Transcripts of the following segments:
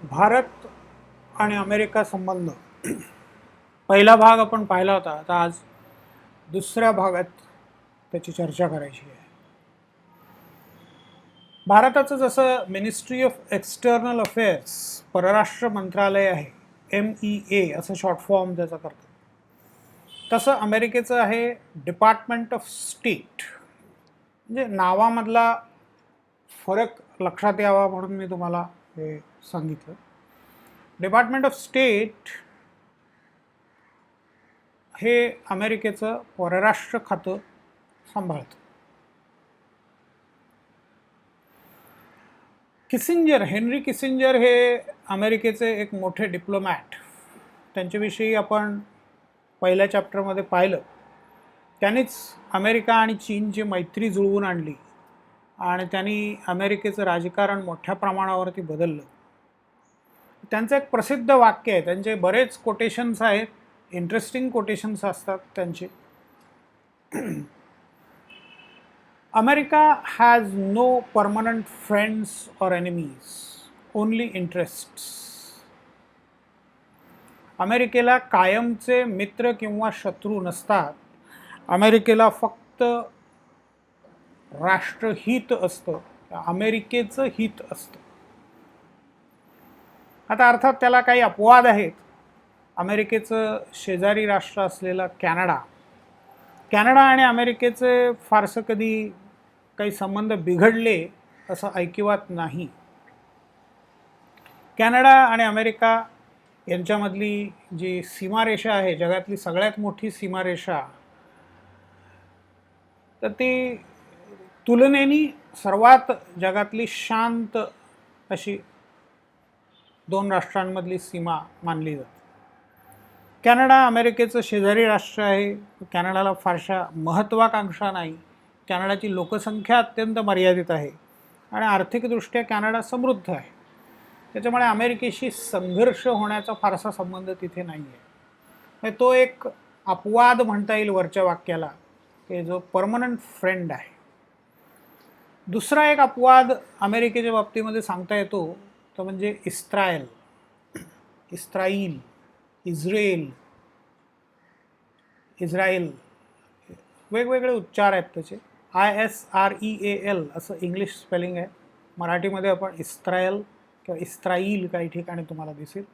भारत आणि अमेरिका संबंध पहिला भाग आपण पाहिला होता. आता आज दुसऱ्या भागात त्याची चर्चा करायची आहे. भारताचं जसं मिनिस्ट्री ऑफ एक्सटर्नल अफेअर्स परराष्ट्र मंत्रालय आहे, MEA असं शॉर्ट फॉर्म त्याचा करतो, तसं अमेरिकेचं आहे डिपार्टमेंट ऑफ स्टेट. म्हणजे नावामधला फरक लक्षात यावा म्हणून मी तुम्हाला हे सांगितलं. डिपार्टमेंट ऑफ स्टेट हे अमेरिकेचं परराष्ट्र खातं सांभाळतं. किसिंजर, हेनरी किसिंजर हे अमेरिकेचे एक मोठे डिप्लोमॅट. त्यांच्याविषयी आपण पहिल्या चॅप्टरमध्ये पाहिलं. त्यांनीच अमेरिका आणि चीनची मैत्री जुळवून आणली आणि त्यांनी अमेरिकेचं राजकारण मोठ्या प्रमाणावरती बदललं. त्यांचं एक प्रसिद्ध वाक्य आहे, त्यांचे बरेच कोटेशन्स आहेत, इंटरेस्टिंग कोटेशन्स असतात त्यांचे. America has no permanent friends or enemies, only interests. अमेरिकेला कायमचे मित्र किंवा शत्रू नसतात. अमेरिकेला फक्त राष्ट्रहित असतं, अमेरिकेचं हित असतं. आता अर्थात त्याला काही अपवाद आहेत. अमेरिकेचं शेजारी राष्ट्र असलेला कॅनडा आणि अमेरिकेचे फारसं कधी काही संबंध बिघडले असं ऐकिवात नाही. कॅनडा आणि अमेरिका यांच्यामधली जी सीमारेषा आहे, जगातली सगळ्यात मोठी सीमारेषा, तर ती तुलनेने सर्वात जगातली शांत अशी दोन राष्ट्रांमधली सीमा मानली जाते. कॅनडा अमेरिकेचं शेजारी राष्ट्र आहे. कॅनडाला फारशा महत्त्वाकांक्षा नाही. कॅनडाची लोकसंख्या अत्यंत मर्यादित आहे आणि आर्थिकदृष्ट्या कॅनडा समृद्ध आहे. त्याच्यामुळे अमेरिकेशी संघर्ष होण्याचा फारसा संबंध तिथे नाही आहे. तो एक अपवाद म्हणता येईल वरच्या वाक्याला, की जो परमनंट फ्रेंड आहे. दुसरा एक अपवाद अमेरिकेच्या बाबतीमध्ये सांगता येतो, तो म्हणजे इस्रायल, इस्रायल. वेगवेगळे उच्चार आहेत त्याचे. ISREAL असं इंग्लिश स्पेलिंग आहे. मराठीमध्ये आपण इस्रायल किंवा इस्राईल काही ठिकाणी तुम्हाला दिसेल.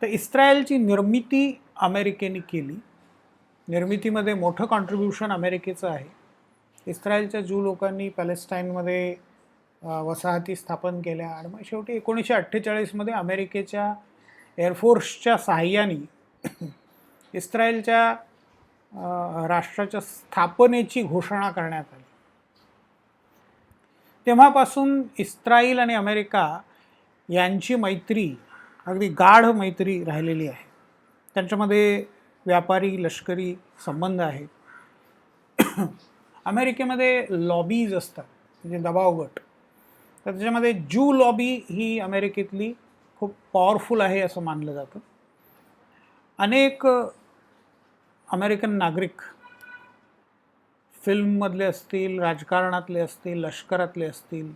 तर इस्रायलची निर्मिती अमेरिकेने केली. निर्मितीमध्ये मोठं कॉन्ट्रीब्युशन अमेरिकेचं आहे. इस्रायलच्या ज्यू लोकांनी पॅलेस्टाईनमध्ये वसाहती स्थापन केल्या आणि मग शेवटी 1948मध्ये अमेरिकेच्या एअरफोर्सच्या सहाय्याने इस्रायलच्या राष्ट्राच्या स्थापनेची घोषणा करण्यात आली. तेव्हापासून इस्रायल आणि अमेरिका यांची मैत्री अगदी गाढ मैत्री राहिलेली आहे. त्यांच्यामध्ये व्यापारी लष्करी संबंध आहेत. अमेरिकेमध्ये लॉबीज असतात, म्हणजे दबाव गट. तर त्याच्यामध्ये ज्यू लॉबी ही अमेरिकेतली खूप पॉवरफुल आहे असं मानलं जातं. अनेक अमेरिकन नागरिक फिल्ममधले असतील, राजकारणातले असतील, लष्करातले असतील,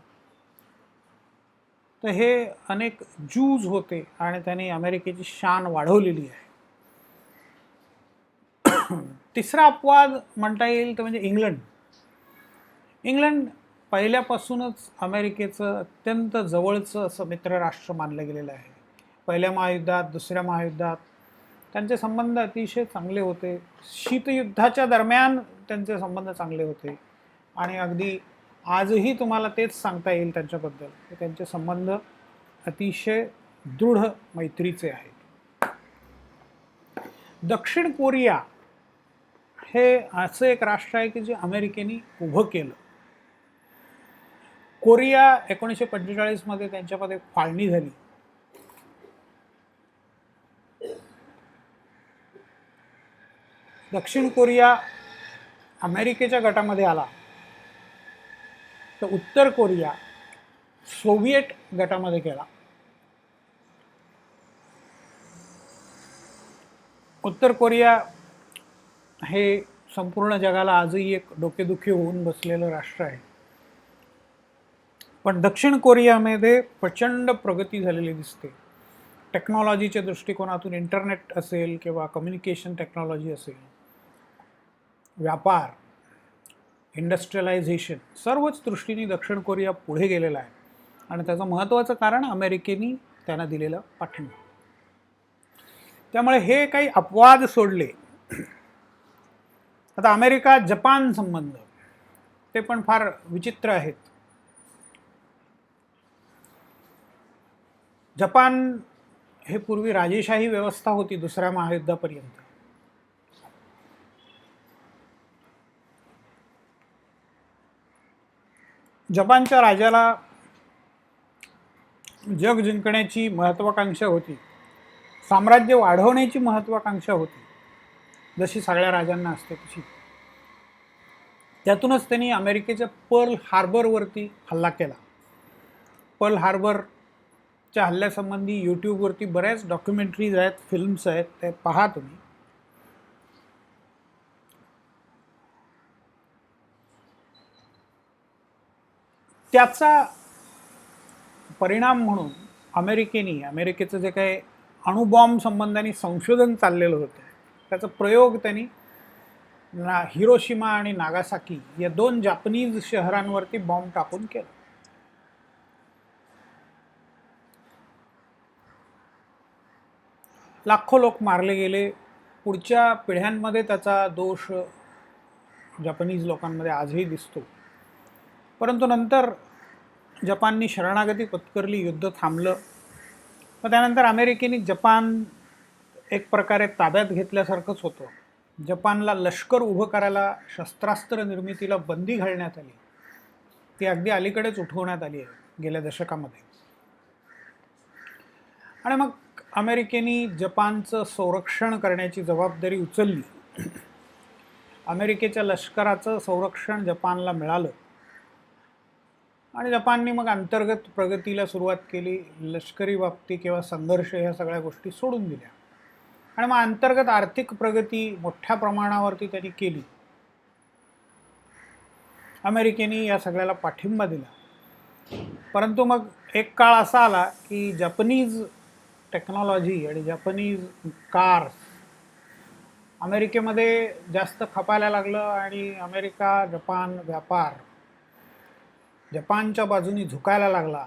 तर हे अनेक ज्यूज होते आणि त्यांनी अमेरिकेची शान वाढवलेली आहे. तिसरा अपवाद म्हणता येईल तर म्हणजे इंग्लंड पहिल्यापासूनच अमेरिकेचं अत्यंत जवळचं असं मित्रराष्ट्र मानलं गेलेलं आहे. पहिल्या महायुद्धात, दुसऱ्या महायुद्धात त्यांचे संबंध अतिशय चांगले होते. शीतयुद्धाच्या दरम्यान त्यांचे संबंध चांगले होते आणि अगदी आजही तुम्हाला तेच सांगता येईल त्यांच्याबद्दल, की त्यांचे संबंध अतिशय दृढ मैत्रीचे आहेत. दक्षिण कोरिया हे असं एक राष्ट्र आहे की जे अमेरिकेने उभं केलं. कोरिया 1945मध्ये त्यांच्यामध्ये फाळणी झाली. दक्षिण कोरिया अमेरिकेच्या गटामध्ये आला, तर उत्तर कोरिया सोव्हिएट गटामध्ये गेला. उत्तर कोरिया हे संपूर्ण जगाला आजही एक डोकेदुखी होऊन बसलेलं राष्ट्र आहे. पण दक्षिण कोरियामध्ये प्रचंड प्रगती झालेली दिसते. टेक्नॉलॉजीच्या दृष्टिकोनातून इंटरनेट असेल किंवा कम्युनिकेशन टेक्नॉलॉजी असेल, व्यापार, इंडस्ट्रियलायझेशन, सर्वच दृष्टीने दक्षिण कोरिया पुढे गेलेला आहे. आणि त्याचं महत्त्वाचं कारण अमेरिकेने त्यांना दिलेला पाठिंबा. त्यामुळे हे काही अपवाद सोडले. आता अमेरिका जपान संबंध ते पण फार विचित्र आहेत. जपान हे पूर्वी राजेशाही व्यवस्था होती दुसऱ्या महायुद्धापर्यंत. जपानच्या राजाला जग जिंकण्याची महत्त्वाकांक्षा होती, साम्राज्य वाढवण्याची महत्त्वाकांक्षा होती, जशी सगळ्या राजांना असते तशी. त्यातूनच त्यांनी अमेरिकेच्या पर्ल हार्बरवरती हल्ला केला. पर्ल हार्बरच्या हल्ल्यासंबंधी यूट्यूबवरती बऱ्याच डॉक्युमेंटरीज आहेत, फिल्म्स आहेत, ते पहा तुम्ही. त्याचा परिणाम म्हणून अमेरिकेचं जे काही अणुबॉम्ब संबंधाने संशोधन चाललेलं होतं त्याचा प्रयोग त्यांनी हिरोशिमा आणि नागासाकी या 2 जापनीज शहरांवरती बॉम्ब टाकून केला. लाखो लोक मारले गेले. पुढच्या पिढ्यांमध्ये त्याचा दोष जपानीज लोकांमध्ये आजही दिसतो. परंतु नंतर जपाननी शरणागती पत्करली, युद्ध थांबलं. मग त्यानंतर अमेरिकेने जपान एक प्रकारे ताब्यात घेतल्यासारखंच होतं. जपानला लष्कर उभं करायला, शस्त्रास्त्र निर्मितीला बंदी घालण्यात आली. ती अगदी अलीकडेच उठवण्यात आली आहे गेल्या दशकामध्ये. आणि मग अमेरिकेने जपानचं संरक्षण करण्याची जबाबदारी उचलली. अमेरिकेच्या लष्कराचं संरक्षण जपानला मिळालं आणि जपानने मग अंतर्गत प्रगतीला सुरुवात केली. लष्करी बाबती किंवा संघर्ष ह्या सगळ्या गोष्टी सोडून दिल्या आणि मग अंतर्गत आर्थिक प्रगती मोठ्या प्रमाणावरती त्यांनी केली. अमेरिकेने या सगळ्याला पाठिंबा दिला. परंतु मग एक काळ असा आला की जपानीज टेक्नॉलॉजी आणि जपानीज कार्स अमेरिकेमध्ये जास्त खपायला लागलं आणि अमेरिका जपान व्यापार जपानच्या बाजूनी झुकायला लागला.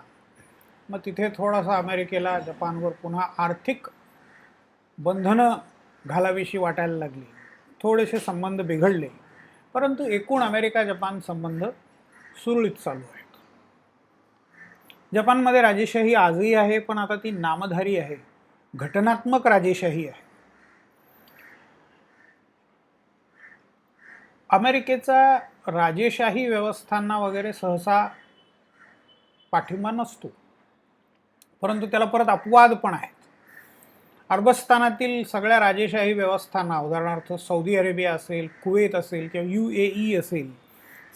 मग तिथे थोडासा अमेरिकेला जपानवर पुन्हा आर्थिक बंधनं घालावीशी वाटायला लागली. थोडेसे संबंध बिघडले, परंतु एकूण अमेरिका जपान संबंध सुरळीत चालू आहेत. जपानमध्ये राजेशाही आजही आहे, पण आता ती नामधारी आहे, घटनात्मक राजेशाही आहे. अमेरिकेचा राजेशाही व्यवस्थांना वगैरे सहसा पाठिंबा नसतो, परंतु त्याला परत अपवाद पण आहेत. अरबस्तानातील सगळ्या राजेशाही व्यवस्थांना, उदाहरणार्थ सौदी अरेबिया असेल, कुवेत असेल किंवा UAE असेल,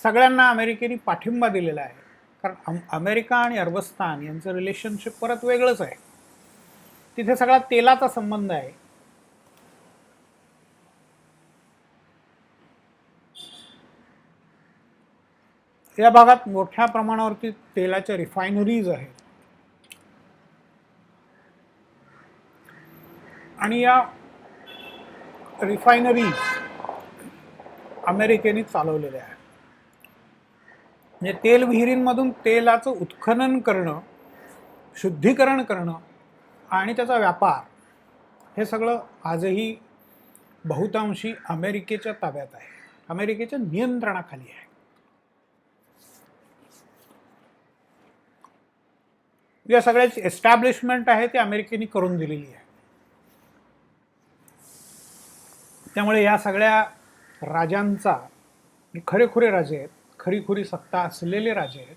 सगळ्यांना अमेरिकेने पाठिंबा दिलेला आहे. कारण अमेरिका आणि अरबस्तान यांचं रिलेशनशिप परत वेगळंच आहे. तिथे सगळा तेलाचा संबंध आहे. या भागात मोठ्या प्रमाणावरती तेलाच्या रिफायनरीज आहेत आणि या रिफायनरीज अमेरिकेने चालवलेल्या आहेत. म्हणजे तेल विहिरींमधून तेलाचं उत्खनन करणं, शुद्धीकरण करणं आणि त्याचा व्यापार हे सगळं आजही बहुतांशी अमेरिकेच्या ताब्यात आहे, अमेरिकेच्या नियंत्रणाखाली आहे. या सगळ्याची एस्टॅब्लिशमेंट आहे ती अमेरिकेने करून दिलेली आहे. त्यामुळे या सगळ्या राजांचा, खरेखुरे राजे आहेत, खरीखुरी सत्ता असलेले राजे आहेत,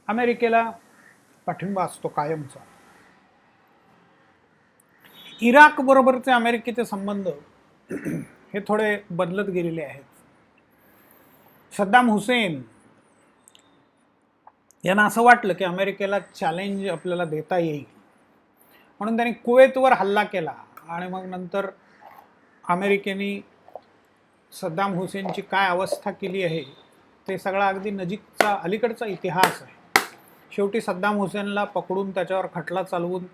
अमेरिकेला पाठिंबा असतो कायमचा. इराक बरोबरचे अमेरिकेचे संबंध हे थोडे बदलत गेलेले आहेत. सद्दाम हुसेन यांना असं वाटलं की अमेरिकेला चॅलेंज आपल्याला देता येईल, म्हणून त्यांनी कुवेतवर हल्ला केला आणि मग नंतर अमेरिकेने सद्दाम हुसेनची काय अवस्था केली आहे ते सगळा अगदी नजीकचा अलीकडचा इतिहास आहे. शेवटी सद्दाम हुसेनला पकडून त्याच्यावर खटला चालवून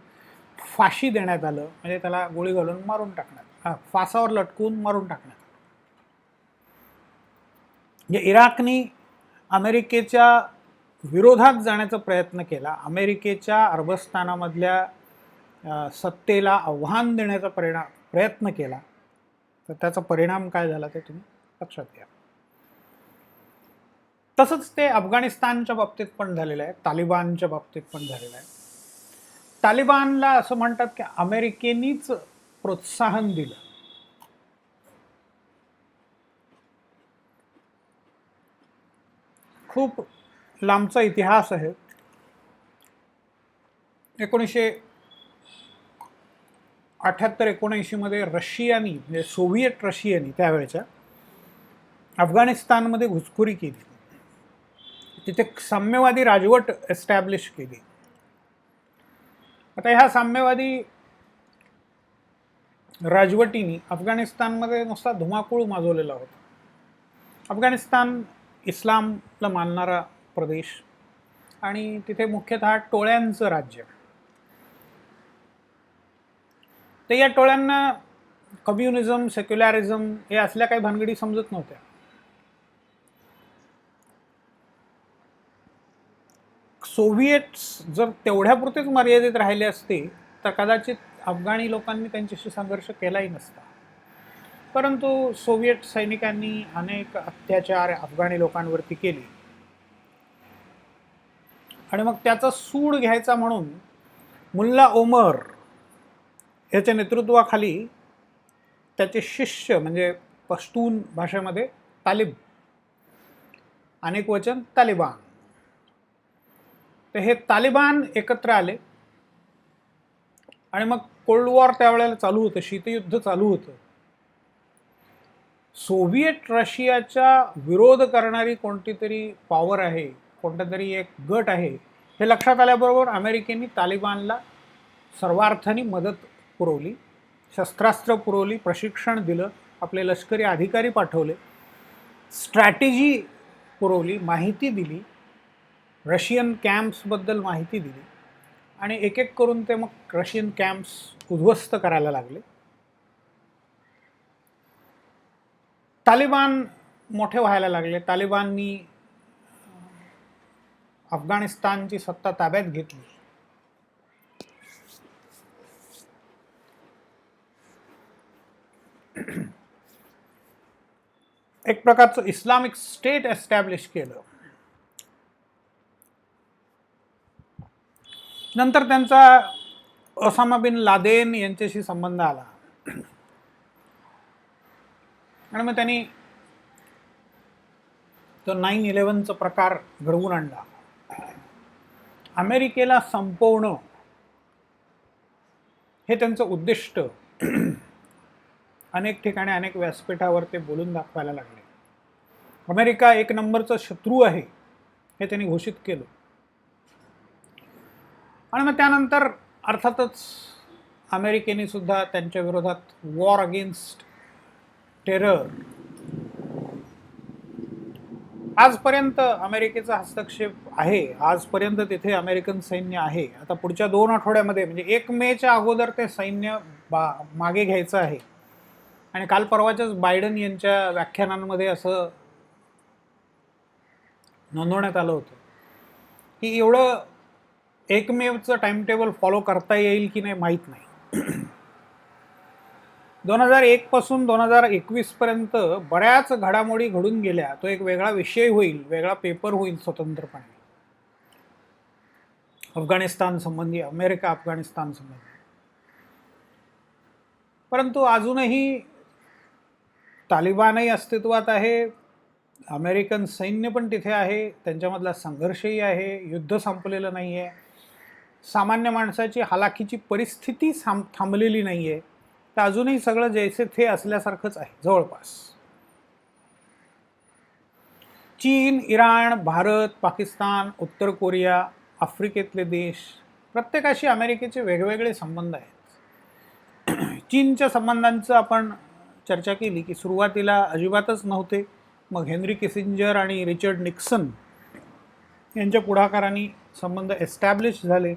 फाशी देण्यात आलं, म्हणजे त्याला गोळी घालून मारून टाकण्यात, फासावर लटकवून मारून टाकण्यात. म्हणजे इराकनी अमेरिकेच्या विरोधात जाण्याचा प्रयत्न केला, अमेरिकेच्या अरबस्तानामधल्या सत्तेला आव्हान देण्याचा प्रयत्न केला, तर त्याचा परिणाम काय झाला ते तुम्ही लक्षात घ्या. तसंच ते अफगाणिस्तानच्या बाबतीत पण झालेलं आहे, तालिबानच्या बाबतीत पण झालेलं आहे. तालिबानला असं म्हणतात की अमेरिकेनीच प्रोत्साहन दिलं. खूप लांबचा इतिहास आहे. 1978-1979 मध्ये रशियानी, म्हणजे सोव्हिएट रशियानी त्यावेळेच्या अफगाणिस्तानमध्ये घुसखोरी केली, तिथे साम्यवादी राजवट एस्टॅब्लिश केली. आता ह्या साम्यवादी राजवटीने अफगाणिस्तानमध्ये नुसता धुमाकूळ माजवलेला होता. अफगाणिस्तान इस्लामला मानणारा प्रदेश आणि तिथे मुख्यतः टोळ्यांचं राज्य. तर या टोळ्यांना कम्युनिझम, सेक्युलरिझम हे असल्या काही भानगडी समजत नव्हत्या. सोव्हिएट्स जर तेवढ्यापुरतेच मर्यादित राहिले असते तर कदाचित अफगाणी लोकांनी त्यांच्याशी संघर्ष केलाही नसता. परंतु सोव्हिएट सैनिकांनी अनेक अत्याचार अफगाणी लोकांवरती केले आणि मग त्याचा सूड घ्यायचा म्हणून मुल्ला ओमर याच्या नेतृत्वाखाली त्याचे शिष्य, म्हणजे पश्तून भाषेमध्ये तालिब, अनेक वचन तालिबान, तर हे तालिबान एकत्र आले आणि मग कोल्ड वॉर त्यावेळेला चालू होतं, शीतयुद्ध चालू होतं. सोव्हिएट रशियाच्या विरोध करणारी कोणती तरी पॉवर आहे, कोणता तरी एक गट आहे, हे लक्षात आल्याबरोबर अमेरिकेने तालिबानला सर्वार्थाने मदत पुरवली, शस्त्रास्त्र पुरवली, प्रशिक्षण दिलं, आपले लष्करी अधिकारी पाठवले, स्ट्रॅटेजी पुरवली, माहिती दिली, रशियन कॅम्प्सबद्दल माहिती दिली आणि एक एक करून ते मग रशियन कॅम्प्स उद्ध्वस्त करायला लागले. तालिबान मोठे व्हायला लागले. तालिबाननी अफगाणिस्तानची सत्ता ताब्यात घेतली. एक प्रकारचं इस्लामिक स्टेट एस्टॅब्लिश केलं. नंतर त्यांचा ओसामा बिन लादेन यांच्याशी संबंध आला आणि मग त्यांनी तो 9/11चा प्रकार घडवून आणला. अमेरिकेला संपवणं हे त्यांचं उद्दिष्ट अनेक ठिकाणी, अनेक व्यासपीठावर ते बोलून दाखवायला लागले. अमेरिका एक नंबरचा शत्रू आहे हे त्यांनी घोषित केलं. आणि मग त्यानंतर अर्थातच अमेरिकेने सुद्धा त्यांच्या विरोधात वॉर अगेन्स्ट टेरर, आजपर्यंत अमेरिकेचा हस्तक्षेप आहे, आजपर्यंत तिथे अमेरिकन सैन्य आहे. आता पुढच्या 2 आठवड्यामध्ये, म्हणजे 1 मेच्या अगोदर ते सैन्य मागे घ्यायचं आहे. आणि काल परवाच्याच बायडन यांच्या व्याख्यानांमध्ये असं नोंदवण्यात आलं होतं की एवढं 1 मेचं टाइमटेबल फॉलो करता येईल की नाही माहीत नाही. 2001 पासून 2021 पर्यंत बऱ्याच घडामोडी घडून गेल्या. तो एक वेगळा विषय होईल, वेगळा पेपर होईल स्वतंत्रपणे, अफगाणिस्तान संबंधी, अमेरिका अफगाणिस्तान संबंधी. परंतु अजूनही तालिबानही अस्तित्वात आहे, अमेरिकन सैन्य पण तिथे आहे, त्यांच्यामधला संघर्षही आहे, युद्ध संपलेलं नाही आहे, सामान्य माणसाची हालाखीची परिस्थिती थांबलेली नाही आहे. तर अजूनही सगळं जैसे थे असल्यासारखंच आहे जवळपास. चीन, इराण, भारत, पाकिस्तान, उत्तर कोरिया, आफ्रिकेतले देश, प्रत्येकाशी अमेरिकेचे वेगवेगळे संबंध आहेत. चीनच्या संबंधांचं आपण चर्चा केली की सुरुवातीला अजिबातच नव्हते, मग हेनरी किसिंजर आणि रिचर्ड निक्सन यांच्या पुढाकाराने संबंध एस्टॅब्लिश झाले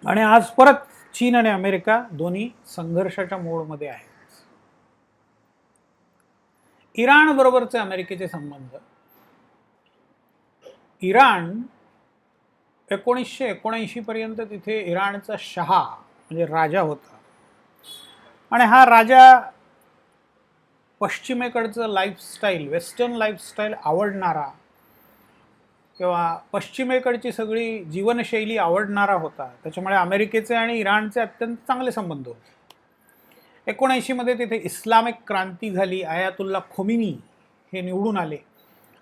आणि आज परत चीन आणि अमेरिका दोन्ही संघर्षाच्या मोडमध्ये आहेत. इराण बरोबरचे अमेरिकेचे संबंध. इराण 1979 पर्यंत तिथे इराणचा शहा म्हणजे राजा होता आणि हा राजा पश्चिमेकडचं लाईफस्टाईल, वेस्टर्न लाईफस्टाईल आवडणारा किंवा पश्चिमेकडची सगळी जीवनशैली आवडणारा होता. त्याच्यामुळे अमेरिकेचे आणि इराणचे अत्यंत चांगले संबंध होते. 1979 मध्ये तिथे इस्लामिक क्रांती झाली. आयातुल्ला खोमिनी हे निवडून आले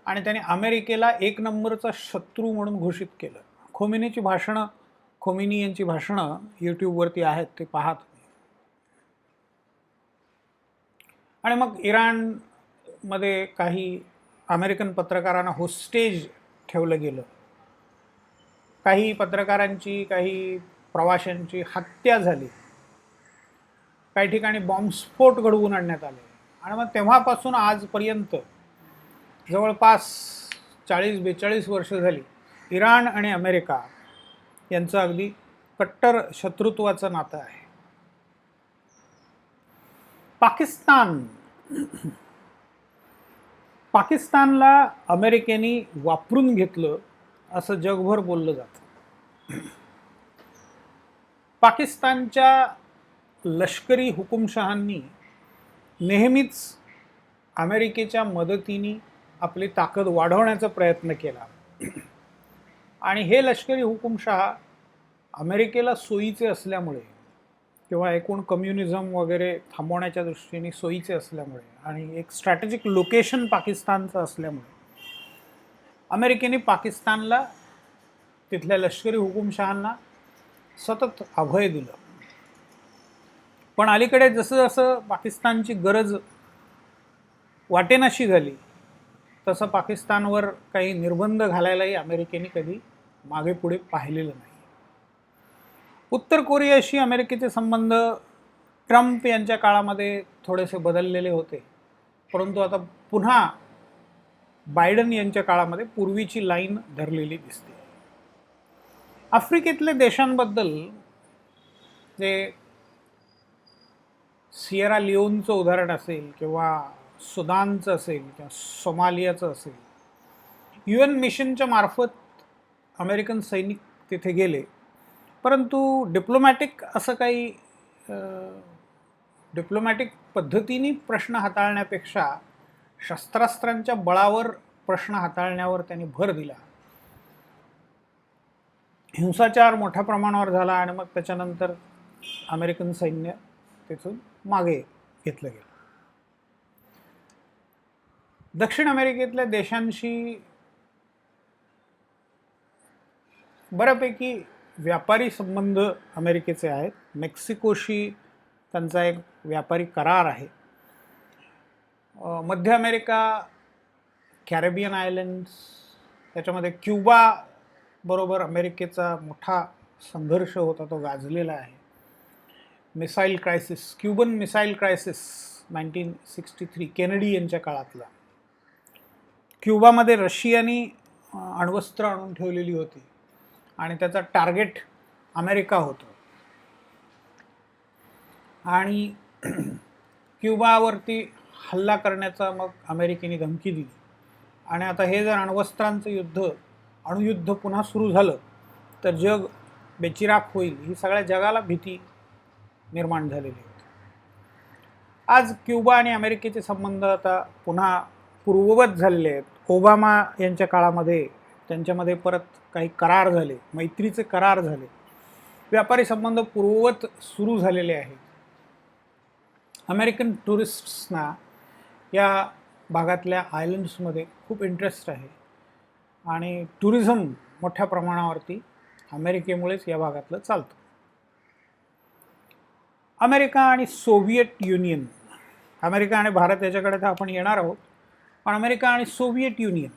आणि त्याने अमेरिकेला एक नंबरचा शत्रू म्हणून घोषित केलं. खोमिनी यांची भाषणं यूट्यूबवरती आहेत, ते पहा तुम्ही. आणि मग इराणमध्ये काही अमेरिकन पत्रकारांना होस्टेज ठेवलं गेलं. काही पत्रकारांची, काही प्रवाशांची हत्या झाली. काही ठिकाणी बॉम्बस्फोट घडवून आणण्यात आले आणि मग तेव्हापासून आजपर्यंत जवळपास 40-42 वर्ष झाली इराण आणि अमेरिका यांचं अगदी कट्टर शत्रुत्वाचं नातं आहे. पाकिस्तानला अमेरिकेने वापरून घेतलं असं जगभर बोललं जातं. पाकिस्तानच्या लष्करी हुकुमशहांनी नेहमीच अमेरिकेच्या मदतीने आपली ताकद वाढवण्याचा प्रयत्न केला आणि हे लष्करी हुकुमशहा अमेरिकेला सोयीचे असल्यामुळे किंवा एकूण कम्युनिझम वगैरे थांबवण्याच्या दृष्टीने सोयीचे असल्यामुळे आणि एक स्ट्रॅटेजिक लोकेशन पाकिस्तानचं असल्यामुळे अमेरिकेने पाकिस्तानला, तिथल्या लष्करी हुकुमशहांना सतत अभय दिलं. पण अलीकडे जसं जसं पाकिस्तानची गरज वाटेनाशी झाली तसं पाकिस्तानवर काही निर्बंध घालायलाही अमेरिकेने कधी मागे पुढे पाहिलेलं नाही. उत्तर कोरियाशी अमेरिकेचे संबंध ट्रम्प यांच्या काळामध्ये थोडेसे बदललेले होते, परंतु आता पुन्हा बायडन यांच्या काळामध्ये पूर्वीची लाईन धरलेली दिसते. आफ्रिकेतल्या देशांबद्दल जे सिएरा लिओनचं उदाहरण असेल किंवा सुदानचं असेल किंवा सोमालियाचं असेल, UN मिशनच्या मार्फत अमेरिकन सैनिक तिथे गेले, परंतु डिप्लोमॅटिक पद्धतीने प्रश्न हाताळण्यापेक्षा शस्त्रास्त्रांच्या बळावर प्रश्न हाताळण्यावर त्यांनी भर दिला. हिंसाचार मोठ्या प्रमाणावर झाला आणि मग त्याच्यानंतर अमेरिकन सैन्य तिथून मागे घेतलं गेलं. दक्षिण अमेरिकेतल्या देशांशी बऱ्यापैकी व्यापारी संबंध अमेरिकेचे आहेत. मेक्सिकोशी त्यांचा एक व्यापारी करार आहे. मध्य अमेरिका, कॅरेबियन आयलँड्स, त्याच्यामध्ये क्युबा बरोबर अमेरिकेचा मोठा संघर्ष होता, तो गाजलेला आहे. क्युबन मिसाईल क्रायसिस 1963 केनेडी यांच्या काळातला. क्युबामध्ये रशियाने अण्वस्त्र आणून ठेवलेली होती आणि त्याचा टार्गेट अमेरिका होतं आणि क्युबावरती हल्ला करण्याचा मग अमेरिकेने धमकी दिली. आणि आता हे जर अण्वस्त्रांचं युद्ध, अणुयुद्ध पुन्हा सुरू झालं तर जग बेचिराख होईल, ही सगळ्या जगाला भीती निर्माण झालेली होती. आज क्युबा आणि अमेरिकेचे संबंध आता पुन्हा पूर्ववत झालेले आहेत. ओबामा यांच्या काळामध्ये त्यांच्यामध्ये परत काही करार झाले, मैत्रीचे करार झाले, व्यापारी संबंध पूर्ववत सुरू झालेले आहेत. अमेरिकन टुरिस्ट्सना या भागातल्या आयलंड्समध्ये खूप इंटरेस्ट आहे आणि टुरिझम मोठ्या प्रमाणावरती अमेरिकेमुळेच या भागातलं चालतं. अमेरिका आणि सोव्हिएट युनियन, अमेरिका आणि भारत याच्याकडे तर आपण येणार आहोत, पण अमेरिका आणि सोव्हिएट युनियन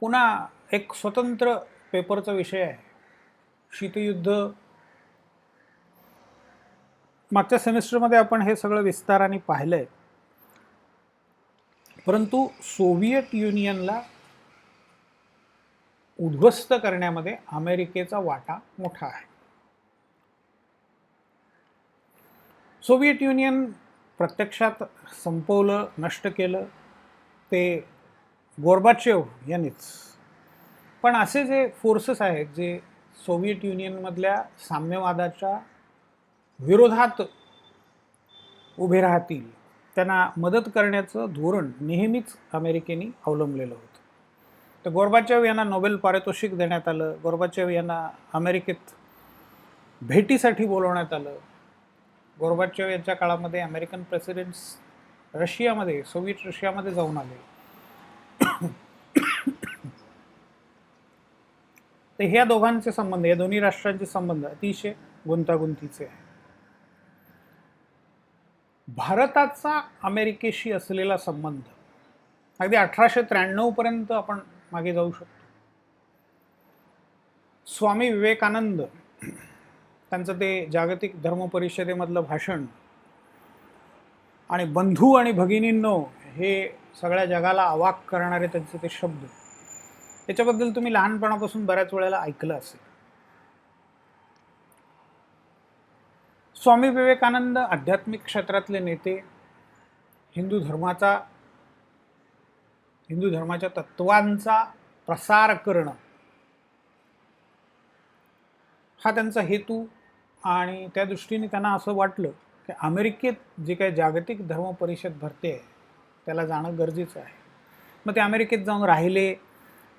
पुन्हा एक स्वतंत्र पेपरचा विषय आहे. शीतयुद्ध मागच्या सेमिस्टरमध्ये आपण हे सगळं विस्ताराने पाहिलंय, परंतु सोव्हिएट युनियनला उद्ध्वस्त करण्यामध्ये अमेरिकेचा वाटा मोठा आहे. सोव्हिएट युनियन प्रत्यक्षात संपवलं, नष्ट केलं ते गोर्बाचेव यांनीच. पण असे जे फोर्सेस आहेत जे सोव्हिएट युनियनमधल्या साम्यवादाच्या विरोधात उभे राहतील, त्यांना मदत करण्याचं धोरण नेहमीच अमेरिकेने अवलंबलेलं होतं. तर गोर्बाचेव यांना नोबेल पारितोषिक देण्यात आलं, गोर्बाचेव यांना अमेरिकेत भेटीसाठी बोलवण्यात आलं. गोर्बाचेव यांच्या काळामध्ये अमेरिकन प्रेसिडेंट्स रशियामध्ये, सोव्हिएट रशियामध्ये जाऊन आले. तर ह्या दोघांचे संबंध, या दोन्ही राष्ट्रांचे संबंध अतिशय गुंतागुंतीचे आहे. भारताचा अमेरिकेशी असलेला संबंध अगदी 1893 पर्यंत आपण मागे जाऊ शकतो. स्वामी विवेकानंद त्यांचं ते जागतिक धर्म परिषदेमधलं भाषण आणि बंधू आणि भगिनींनो हे सगळ्या जगाला अवाक करणारे त्यांचे ते शब्द, याच्याबद्दल तुम्ही लहानपणापासून बऱ्याच वेळेला ऐकलं असेल. स्वामी विवेकानंद आध्यात्मिक क्षेत्रातले नेते, हिंदू धर्माच्या तत्वांचा प्रसार करणं हा त्यांचा हेतू, आणि त्या दृष्टीने त्यांना असं वाटलं की अमेरिकेत जे काही जागतिक धर्म परिषद भरते आहे त्याला जाणं गरजेचं आहे. मग ते अमेरिकेत जाऊन राहिले.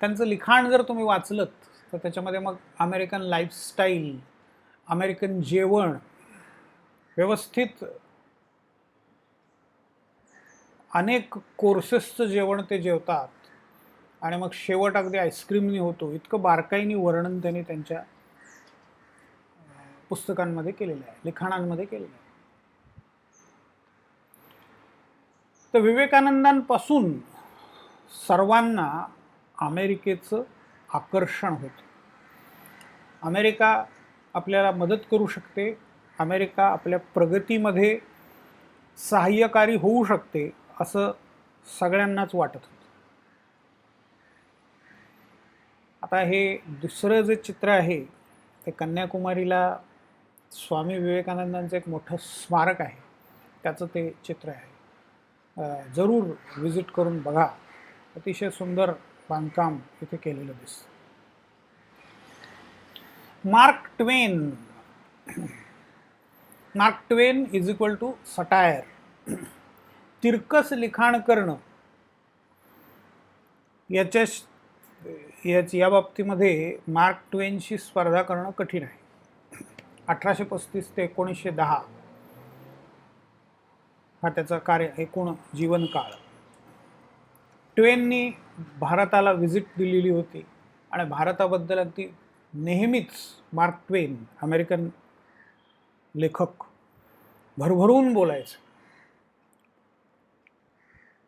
त्यांचं लिखाण जर तुम्ही वाचलं तर त्याच्यामध्ये मग अमेरिकन लाईफस्टाईल, अमेरिकन जेवण, व्यवस्थित अनेक कोर्सेसचं जेवण ते जेवतात आणि मग शेवट अगदी आईस्क्रीमनी होतो, इतकं बारकाईने वर्णन त्यांनी त्यांच्या पुस्तकांमध्ये केलेलं आहे, लिखाणांमध्ये केलेलं आहे. तर विवेकानंदांपासून सर्वांना अमेरिकेचं आकर्षण होतं. अमेरिका आपल्याला मदत करू शकते, अमेरिका आपल्या प्रगतीमध्ये सहाय्यकारी होऊ शकते असं सगळ्यांनाच वाटत होतं. आता हे दुसरं जे चित्र आहे ते कन्याकुमारीला स्वामी विवेकानंदांचं एक मोठं स्मारक आहे, त्याचं ते चित्र आहे. जरूर व्हिजिट करून बघा, अतिशय सुंदर बांधकाम इथे केलेलं दिसतं. मार्क ट्वेन इज इक्वल टू सटायर. तिरकस लिखाण करणं या बाबतीमध्ये मार्क ट्वेनशी स्पर्धा करणं कठीण आहे. 1835 ते 1910 हा त्याचा एकूण जीवनकाळ. ट्वेननी भारताला व्हिजिट दिलेली होती आणि भारताबद्दल अगदी नेहमीच मार्क ट्वेन, अमेरिकन लेखक, भरभरून बोलायचे.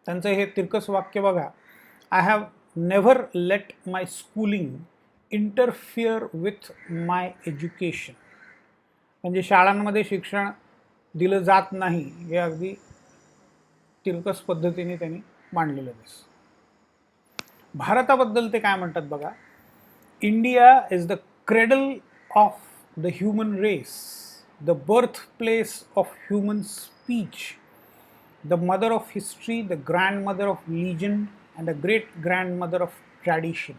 त्यांचं हे तिरकस वाक्य बघा, I have never let my schooling interfere with my education. म्हणजे शाळांमध्ये शिक्षण दिलं जात नाही हे अगदी तिरकस पद्धतीने त्यांनी मांडलेलं दिसतं. भारताबद्दल ते काय म्हणतात बघा, India is the cradle of the human race, the birthplace of human speech, the mother of history, the grandmother of legend and the great grandmother of tradition.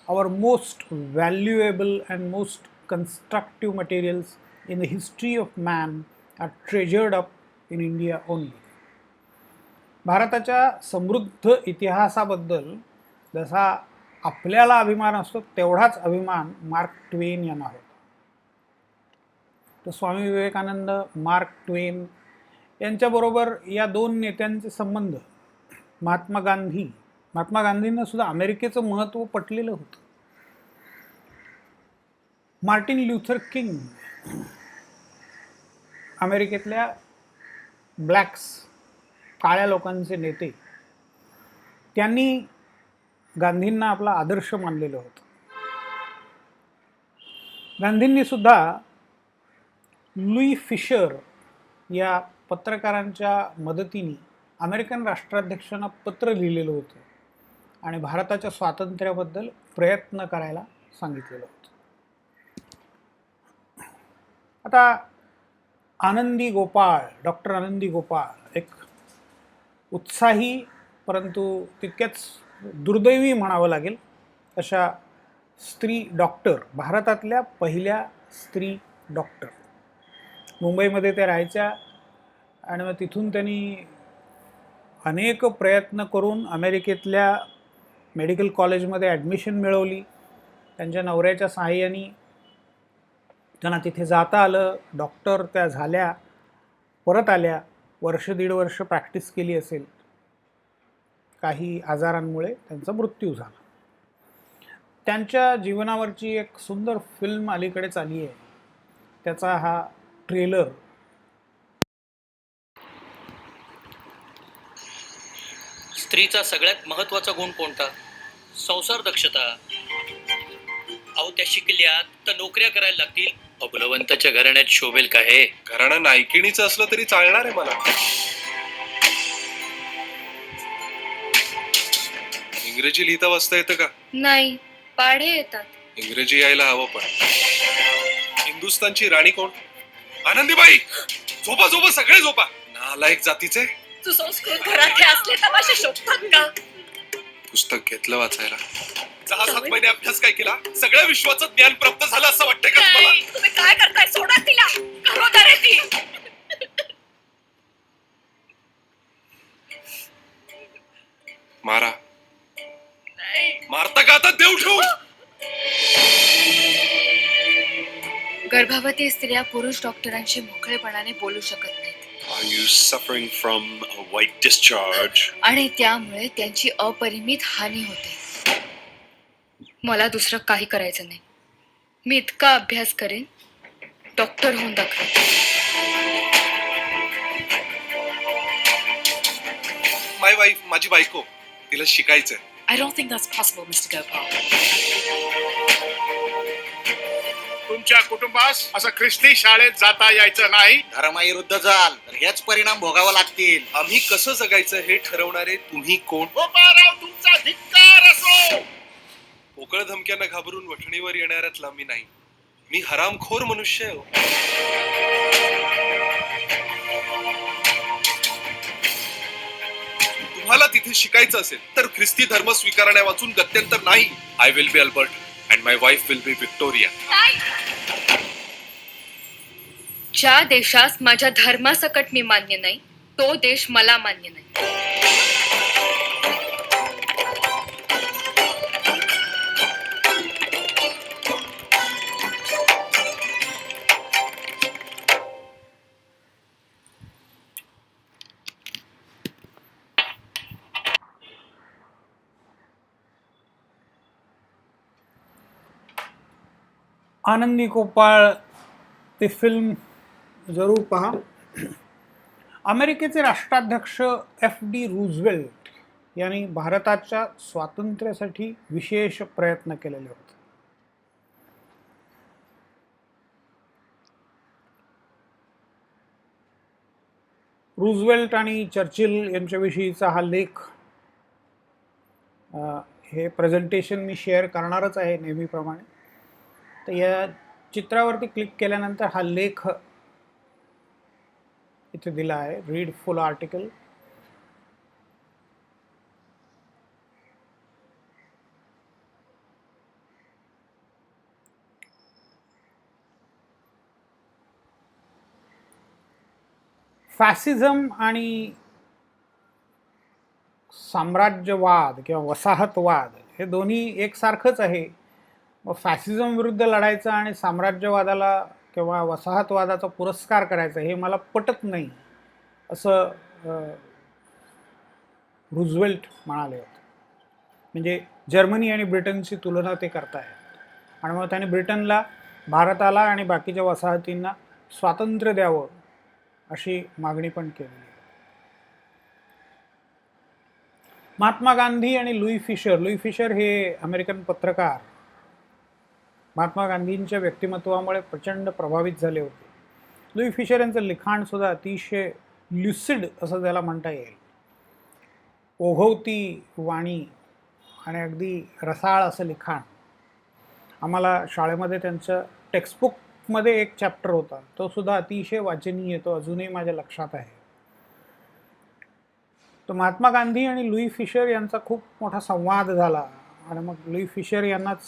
Our most valuable and most constructive materials in the history of man are treasured up in India only. भारताच्या समृद्ध इतिहासाबद्दल जसा आपल्याला अभिमान असतो तेवढाच अभिमान mark ट्वेन यांना होता. तर स्वामी विवेकानंद, मार्क ट्वेन यांच्याबरोबर या दोन नेत्यांचे संबंध, महात्मा गांधींना सुद्धा अमेरिकेचं महत्त्व पटलेलं होतं. मार्टिन ल्युथर किंग, अमेरिकेतल्या ब्लॅक्स, काळ्या लोकांचे नेते, त्यांनी गांधींना आपला आदर्श मानलेलं होतं. गांधींनी सुद्धा लुई फिशर या पत्रकारांच्या मदतीने अमेरिकन राष्ट्राध्यक्षांना पत्र लिहिलेलं होतं आणि भारताच्या स्वातंत्र्याबद्दल प्रयत्न करायला सांगितलेलं होतं. आता आनंदी गोपाळ, डॉक्टर आनंदी गोपाळ एक उत्साही परंतु तितक्याच दुर्दैवी म्हणावं लागेल अशा स्त्री डॉक्टर, भारतातल्या पहिल्या स्त्री डॉक्टर. मुंबईमध्ये ते राहायच्या आणि मग तिथून त्यांनी अनेक प्रयत्न करून अमेरिकेतल्या मेडिकल कॉलेजमध्ये ॲडमिशन मिळवली. त्यांच्या नवऱ्याच्या सहाय्याने त्यांना तिथे जाता आलं. डॉक्टर त्या झाल्या, परत आल्या, वर्ष दीड वर्ष प्रॅक्टिस केली असेल. काही आजारांमुळे त्यांचा मृत्यू झाला. त्यांच्या जीवनावरची एक सुंदर फिल्म अलीकडेच आली आहे, त्याचा हा ट्रेलर. स्त्रीचा सगळ्यात महत्वाचा गुण कोणता? संसार दक्षता. अहो त्या शिकल्या तर नोकऱ्या करायला लागतील. अबलवंताच्या घराण्यात शोभेल का हे? घराणं नायकिणीचं असलं तरी चालणार आहे मला. इंग्रजी लिहिता वाचता येतं का? नाही, पाढे येतात. इंग्रजी यायला हवं पण. हिंदुस्तानची राणी कोण? आनंदीबाई. झोपा झोपा, सगळे झोपा. नालायक जातीचे. सुसंस्कृत घरात असले तमाशे शोभतात का? पुस्तक घेतलं वाचायला. 6-7 महिने अभ्यास काय केला? सगळ्या विश्वाचं ज्ञान प्राप्त झालं असं वाटतंय का तुम्हाला? तुम्ही काय करताय? सोडा तिला. घरोदार आहे ती. मारा. मारता का आता? देव ठेवू. गर्भवती स्त्रिया पुरुष डॉक्टरांशी मोकळेपणाने बोलू शकत नाहीत. Are you suffering from a white discharge? आणि त्यामुळे त्यांची अपरिमित हानी होते. मला दुसरं काही करायचं नाही. मी इतका अभ्यास करेन, डॉक्टर होऊन दाखवेन. माय वाईफ, माझी बायको, तिला शिकायचंय. I don't think that's possible, Mr. Gopal. तुमच्या कुटुंबास असं ख्रिस्ती शाळेत जाता यायचं नाही. धर्माविरुद्ध जाल तर हेच परिणाम भोगावे लागतील. आम्ही कसं जगायचं हे ठरवणारे तुम्ही कोण? गोपाळराव, तुमचा धिक्कार असो. पोकळ धमक्यांना घाबरून वठणीवर येणाऱ्यातला मी नाही. मी हरामखोर मनुष्य आहे. तुम्हाला तिथे शिकायचं असेल तर ख्रिस्ती धर्म स्वीकारण्या वाचून गत्यंतर नाही. I will be Albert and my wife will be Victoria. ज्या देशास माझ्या धर्मासकट मी मान्य नाही, तो देश मला मान्य नाही. आनंदी गोपाळ ते फिल्म जरूर पहा. अमेरिकेचे राष्ट्राध्यक्ष FD रूझवेल्ट यांनी भारताच्या स्वातंत्र्यासाठी विशेष प्रयत्न केलेले होते. रूझवेल्ट आणि चर्चिल यांच्याविषयीचा हा लेख, हे प्रेझेंटेशन मी शेअर करणारच आहे नेहमीप्रमाणे. तर या चित्रावरती क्लिक केल्यानंतर हा लेख इथे दिला आहे, रीड फुल आर्टिकल. फॅसिझम आणि साम्राज्यवाद किंवा वसाहतवाद हे दोन्ही एकसारखंच आहे. मग फॅसिझम विरुद्ध लढायचं आणि साम्राज्यवादाला किंवा वसाहतवादाचा पुरस्कार करायचा हे मला पटत नाही असं रूझवेल्ट म्हणाले होते. म्हणजे जर्मनी आणि ब्रिटनची तुलना ते करतायत आणि मग त्याने ब्रिटनला, भारताला आणि बाकीच्या वसाहतींना स्वातंत्र्य द्यावं अशी मागणी पण केली. महात्मा गांधी आणि लुई फिशर हे अमेरिकन पत्रकार महात्मा गांधींच्या व्यक्तिमत्वामुळे प्रचंड प्रभावित झाले होते लुई फिशर यांचं लिखाणसुद्धा अतिशय ल्युसिड असं त्याला म्हणता येईल. ओघवती वाणी आणि अगदी रसाळ असं लिखाण. आम्हाला शाळेमध्ये त्यांचं टेक्स्टबुकमध्ये एक चॅप्टर होता, तो सुद्धा अतिशय वाचनीय, तो अजूनही माझ्या लक्षात आहे. तो महात्मा गांधी आणि लुई फिशर यांचा खूप मोठा संवाद झाला आणि मग लुई फिशर यांनाच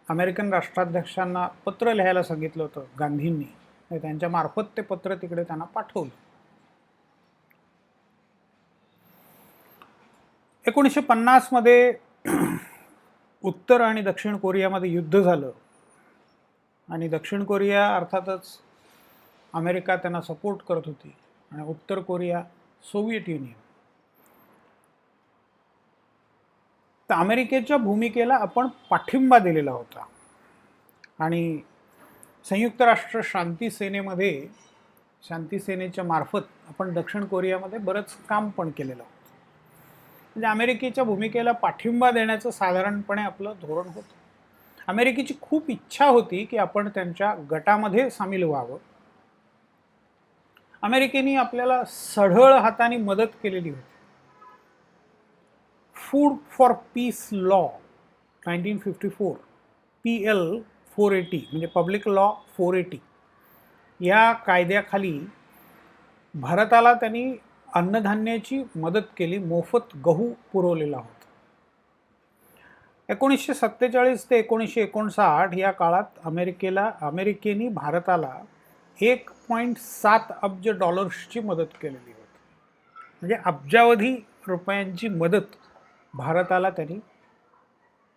अमेरिकन राष्ट्राध्यक्षांना पत्र लिहायला सांगितलं होतं गांधींनी, आणि त्यांच्या मार्फत ते पत्र तिकडे त्यांना पाठवलं. 1950 मध्ये उत्तर आणि दक्षिण कोरियामध्ये युद्ध झालं आणि दक्षिण कोरिया अर्थातच अमेरिका त्यांना सपोर्ट करत होती आणि उत्तर कोरिया सोव्हिएट युनियन. तर अमेरिकेच्या भूमिकेला आपण पाठिंबा दिलेला होता आणि संयुक्त राष्ट्र शांती सेनेच्या मार्फत आपण दक्षिण कोरियामध्ये बरंच काम पण केलेलं होतं. म्हणजे अमेरिकेच्या भूमिकेला पाठिंबा देण्याचं साधारणपणे आपलं धोरण होतं. अमेरिकेची खूप इच्छा होती की आपण त्यांच्या गटामध्ये सामील व्हावं. अमेरिकेने आपल्याला सढळ हाताने मदत केलेली होती. Food for piece law 1954 PL 480 म्हणजे पब्लिक लॉ 480 या कायद्याखाली भारताला त्यांनी अन्नधान्याची मदत केली, मोफत गहू पुरवलेला होता. 1947 ते 1959 या काळात अमेरिकेने भारताला $1.7 अब्ज मदत केलेली होती. म्हणजे अब्जावधी रुपयांची मदत भारताला त्यांनी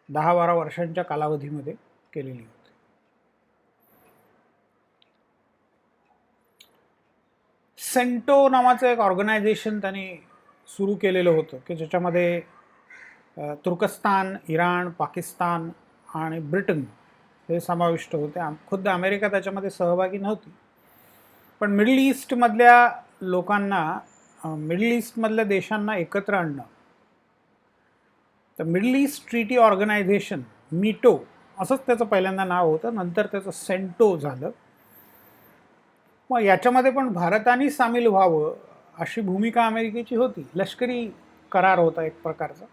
10-12 वर्षांच्या कालावधीमध्ये केलेली होती. सेंटो नावाचं एक ऑर्गनायझेशन त्यांनी सुरू केलेलं होतं की ज्याच्यामध्ये तुर्कस्तान, इराण, पाकिस्तान आणि ब्रिटन हे समाविष्ट होते. खुद्द अमेरिका त्याच्यामध्ये सहभागी नव्हती. पण मिडल ईस्टमधल्या देशांना एकत्र आणणं. तर मिडल ईस्ट ट्रीटी ऑर्गनायझेशन मिटो असंच त्याचं पहिल्यांदा नाव होतं, नंतर त्याचं सेंटो झालं. मग याच्यामध्ये पण भारताने सामील व्हावं अशी भूमिका अमेरिकेची होती. लष्करी करार होता एक प्रकारचा.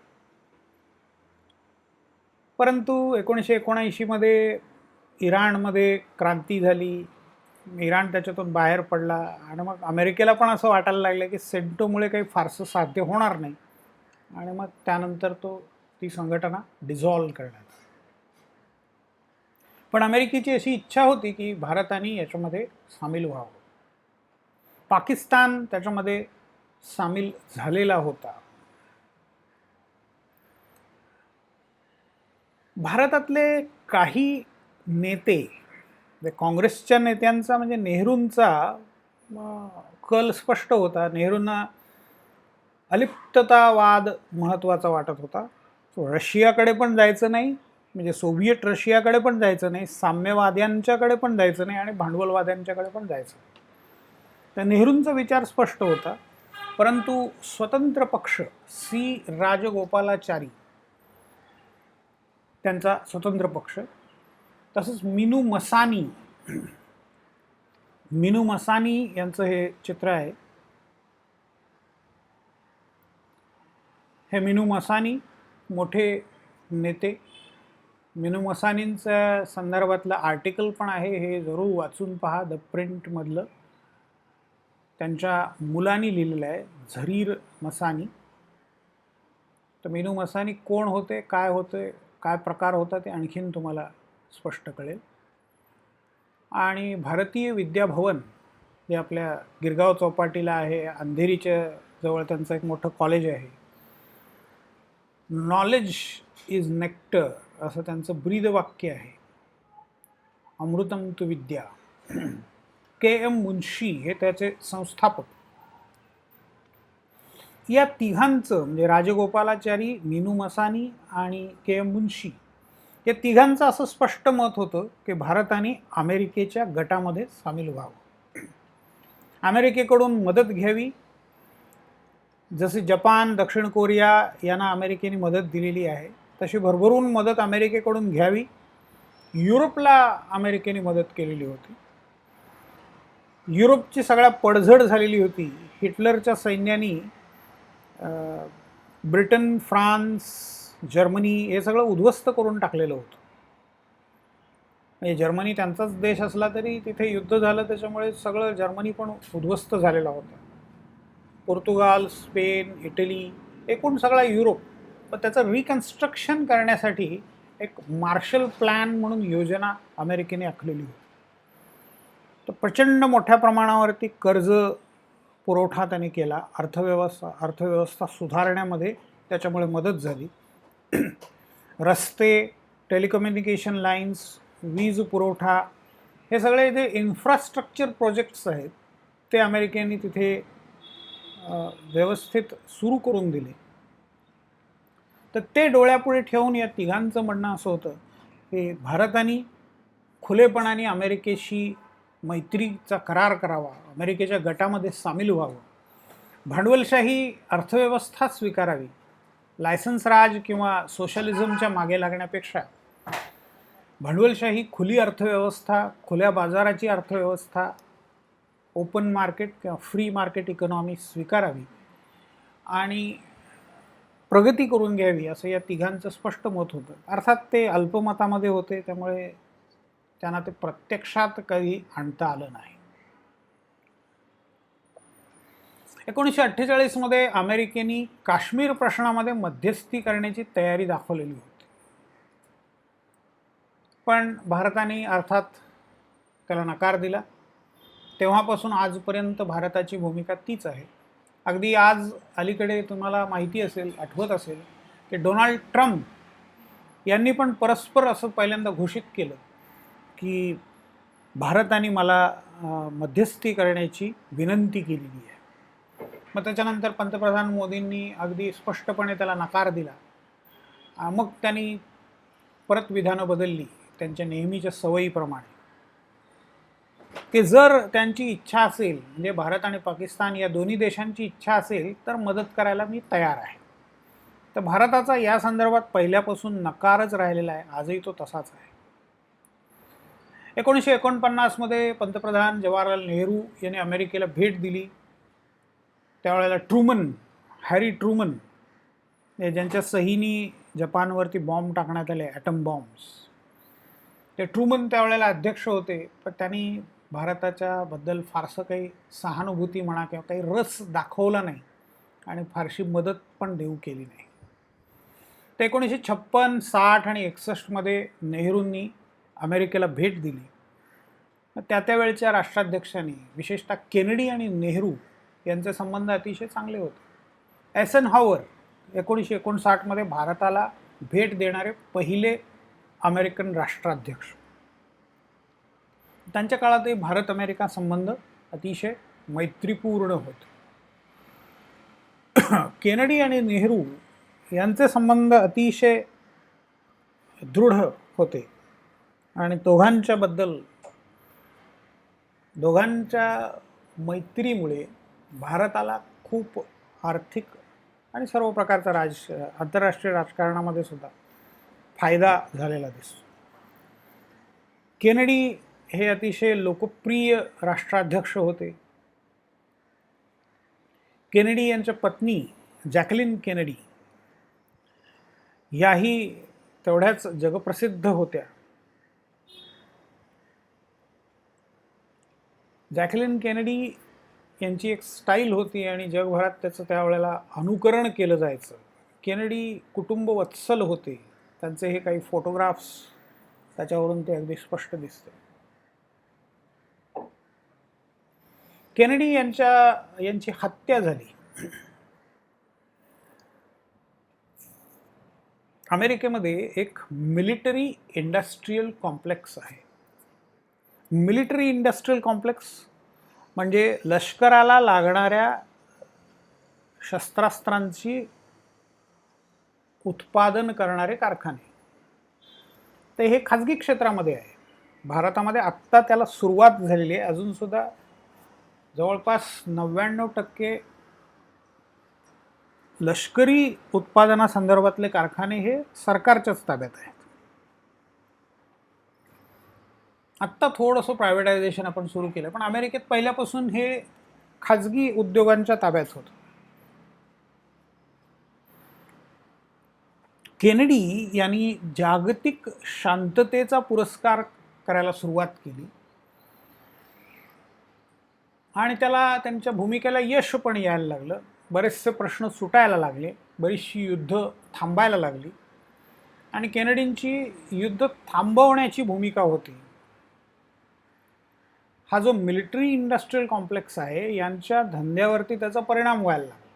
परंतु 1979 मध्ये इराणमध्ये क्रांती झाली, इराण त्याच्यातून बाहेर पडला आणि मग अमेरिकेला पण असं वाटायला लागलं की सेंटोमुळे काही फारसं साध्य होणार नाही आणि मग त्यानंतर ती संघटना डिझॉल्व्ह करण्यात आली. पण अमेरिकेची अशी इच्छा होती की भारताने याच्यामध्ये सामील व्हावं. पाकिस्तान त्याच्यामध्ये सामील झालेला होता. भारतातले काही नेते, काँग्रेसच्या नेत्यांचा म्हणजे नेहरूंचा कल स्पष्ट होता. नेहरूंना अलिप्ततावाद महत्त्वाचा वाटत होता. रशियाकडे पण जायचं नाही, म्हणजे सोव्हिएट रशियाकडे पण जायचं नाही, साम्यवाद्यांच्याकडे पण जायचं नाही आणि भांडवलवाद्यांच्याकडे पण जायचं नाही. तर नेहरूंचा विचार स्पष्ट होता. परंतु स्वतंत्र पक्ष सी राजगोपालाचारी त्यांचा स्वतंत्र पक्ष, तसंच मिनू मसानी यांचं हे चित्र आहे. हे मिनू मसानी मोठे नेते. मिनू मसानींच्या संदर्भातलं आर्टिकल पण आहे, हे जरूर वाचून पहा. द प्रिंटमधलं त्यांच्या मुलांनी लिहिलेलं आहे, झरीर मसानी. तर मिनू मसानी कोण होते, काय होते, काय प्रकार होता ते आणखीन तुम्हाला स्पष्ट कळेल. आणि भारतीय विद्याभवन जे आपल्या गिरगाव चौपाटीला आहे, अंधेरीच्या जवळ त्यांचं एक मोठं कॉलेज आहे. नॉलेज इज नेक्टर असं त्यांचं ब्रीदवाक्य आहे. अमृतम तु विद्या. KM मुन्शी हे त्याचे संस्थापक. या तिघांचं म्हणजे राजगोपालाचारी, मिनू मसानी आणि KM मुन्शी या तिघांचं असं स्पष्ट मत होतं की भारताने अमेरिकेच्या गटामध्ये सामील व्हावं, अमेरिकेकडून मदत घ्यावी. जसे जपान, दक्षिण कोरिया यांना अमेरिकेने मदत दिलेली आहे तशी भरभरून मदत अमेरिकेकडून घ्यावी. युरोपला अमेरिकेने मदत केलेली होती. युरोपची सगळ्या पडझड झालेली होती. हिटलरच्या सैन्याने ब्रिटन, फ्रान्स, जर्मनी हे सगळं उद्ध्वस्त करून टाकलेलं होतं. म्हणजे जर्मनी त्यांचाच देश असला तरी तिथे युद्ध झालं, त्याच्यामुळे सगळं जर्मनी पण उद्ध्वस्त झालेला होता. पोर्तुगाल, स्पेन, इटली, एकूण सगळा युरोप. पण त्याचं रिकन्स्ट्रक्शन करण्यासाठी एक मार्शल प्लॅन म्हणून योजना अमेरिकेने आखलेली होती. तर प्रचंड मोठ्या प्रमाणावरती कर्ज पुरवठा त्याने केला. अर्थव्यवस्था सुधारण्यामध्ये त्याच्यामुळे मदत झाली. रस्ते, टेलिकम्युनिकेशन लाईन्स, वीज पुरवठा, हे सगळे जे इन्फ्रास्ट्रक्चर प्रोजेक्ट्स आहेत ते अमेरिकेने तिथे व्यवस्थित सुरू करून दिले. तर ते डोळ्यापुढे ठेवून या तिघांचं म्हणणं असं होतं की भारताने खुलेपणाने अमेरिकेशी मैत्रीचा करार करावा, अमेरिकेच्या गटामध्ये सामील व्हावं, भांडवलशाही अर्थव्यवस्था स्वीकारावी, लायसन्स राज किंवा सोशलिझमच्या मागे लागण्यापेक्षा भांडवलशाही खुली अर्थव्यवस्था, खुल्या बाजाराची अर्थव्यवस्था, ओपन मार्केट किंवा फ्री मार्केट इकॉनॉमी स्वीकारावी आणि प्रगती करून घ्यावी, असं या तिघांचं स्पष्ट मत होतं. अर्थात ते अल्पमतामध्ये होते, त्यामुळे त्यांना ते प्रत्यक्षात कधी आणता आलं नाही. 1948 मध्ये अमेरिकेने काश्मीर प्रश्नामध्ये मध्यस्थी करण्याची तयारी दाखवलेली होती, पण भारताने अर्थात त्याला नकार दिला. तेव्हापासून आजपर्यंत भारताची भूमिका तीच आहे. अगदी आज अलीकडे तुम्हाला माहिती असेल, आठवत असेल की डोनाल्ड ट्रम्प यांनी पण परस्पर असं पहिल्यांदा घोषित केलं की भारताने मला मध्यस्थी करण्याची विनंती केलेली आहे. मग त्याच्यानंतर पंतप्रधान मोदींनी अगदी स्पष्टपणे त्याला नकार दिला. मग त्यांनी परत विधानं बदलली त्यांच्या नेहमीच्या सवयीप्रमाणे, की जर त्यांची इच्छा असेल, म्हणजे भारत आणि पाकिस्तान या दोन्ही देशांची इच्छा असेल, तर मदत करायला मी तयार आहे. तर भारताचा या संदर्भात पहिल्यापासून नकारच राहिलेला आहे, आजही तो तसाच आहे. 1949 मध्ये पंतप्रधान जवाहरलाल नेहरू यांनी अमेरिकेला भेट दिली. त्यावेळेला हॅरी ट्रूमन, ज्यांच्या सहीनी जपानवरती बॉम्ब टाकण्यात आले, ॲटम बॉम्ब्स, ते ट्रूमन त्यावेळेला अध्यक्ष होते. पण त्यांनी भारताच्या बद्दल फारसं काही सहानुभूती म्हणा किंवा काही रस दाखवला नाही आणि फारशी मदत पण देऊ केली नाही. तर 1956, 60 आणि 61 मध्ये नेहरूंनी अमेरिकेला भेट दिली. त्यावेळच्या राष्ट्राध्यक्षांनी, विशेषतः केनेडी आणि नेहरू यांचे संबंध अतिशय चांगले होते. एसेनहॉवर 1959 मध्ये भारताला भेट देणारे पहिले अमेरिकन राष्ट्राध्यक्ष. त्यांच्या काळातही भारत अमेरिका संबंध अतिशय मैत्रीपूर्ण होते. केनेडी आणि नेहरू यांचे संबंध अतिशय दृढ होते आणि दोघांच्या मैत्रीमुळे भारताला खूप आर्थिक आणि सर्व प्रकारचा आंतरराष्ट्रीय राजकारणामध्ये सुद्धा फायदा झालेला दिसतो. केनेडी हे अतिशय लोकप्रिय राष्ट्राध्यक्ष होते. केनेडी यांच्या पत्नी जॅकलिन केनेडी याही तेवढ्याच जगप्रसिद्ध होत्या. जॅकलिन केनेडी यांची एक स्टाईल होती आणि जगभरात त्याचं त्यावेळेला अनुकरण केलं जायचं. केनेडी कुटुंबवत्सल होते. त्यांचे हे काही फोटोग्राफ्स, त्याच्यावरून ते अगदी स्पष्ट दिसते. केनेडी यांची हत्या झाली. अमेरिकेमध्ये एक मिलिटरी इंडस्ट्रीयल कॉम्प्लेक्स आहे. मिलिटरी इंडस्ट्रीयल कॉम्प्लेक्स म्हणजे लष्कराला लागणाऱ्या शस्त्रास्त्रांची उत्पादन करणारे कारखाने. तर हे खाजगी क्षेत्रामध्ये आहे. भारतामध्ये आत्ता त्याला सुरुवात झालेली आहे. अजूनसुद्धा जवळपास 99% लष्करी उत्पादनासंदर्भातले कारखाने हे सरकारच्याच ताब्यात आहेत. आत्ता थोडंसं प्रायव्हेटायझेशन आपण सुरू केलं, पण अमेरिकेत पहिल्यापासून हे खाजगी उद्योगांच्या ताब्यात होतं. केनेडी यांनी जागतिक शांततेचा पुरस्कार करायला सुरुवात केली आणि त्याला त्यांच्या भूमिकेला यश पण यायला लागलं. बरेचसे प्रश्न सुटायला लागले, बरीचशी युद्ध थांबायला लागली आणि केनेडींची युद्ध थांबवण्याची भूमिका होती. हा जो मिलिटरी इंडस्ट्रियल कॉम्प्लेक्स आहे यांच्या धंद्यावरती त्याचा परिणाम व्हायला लागला.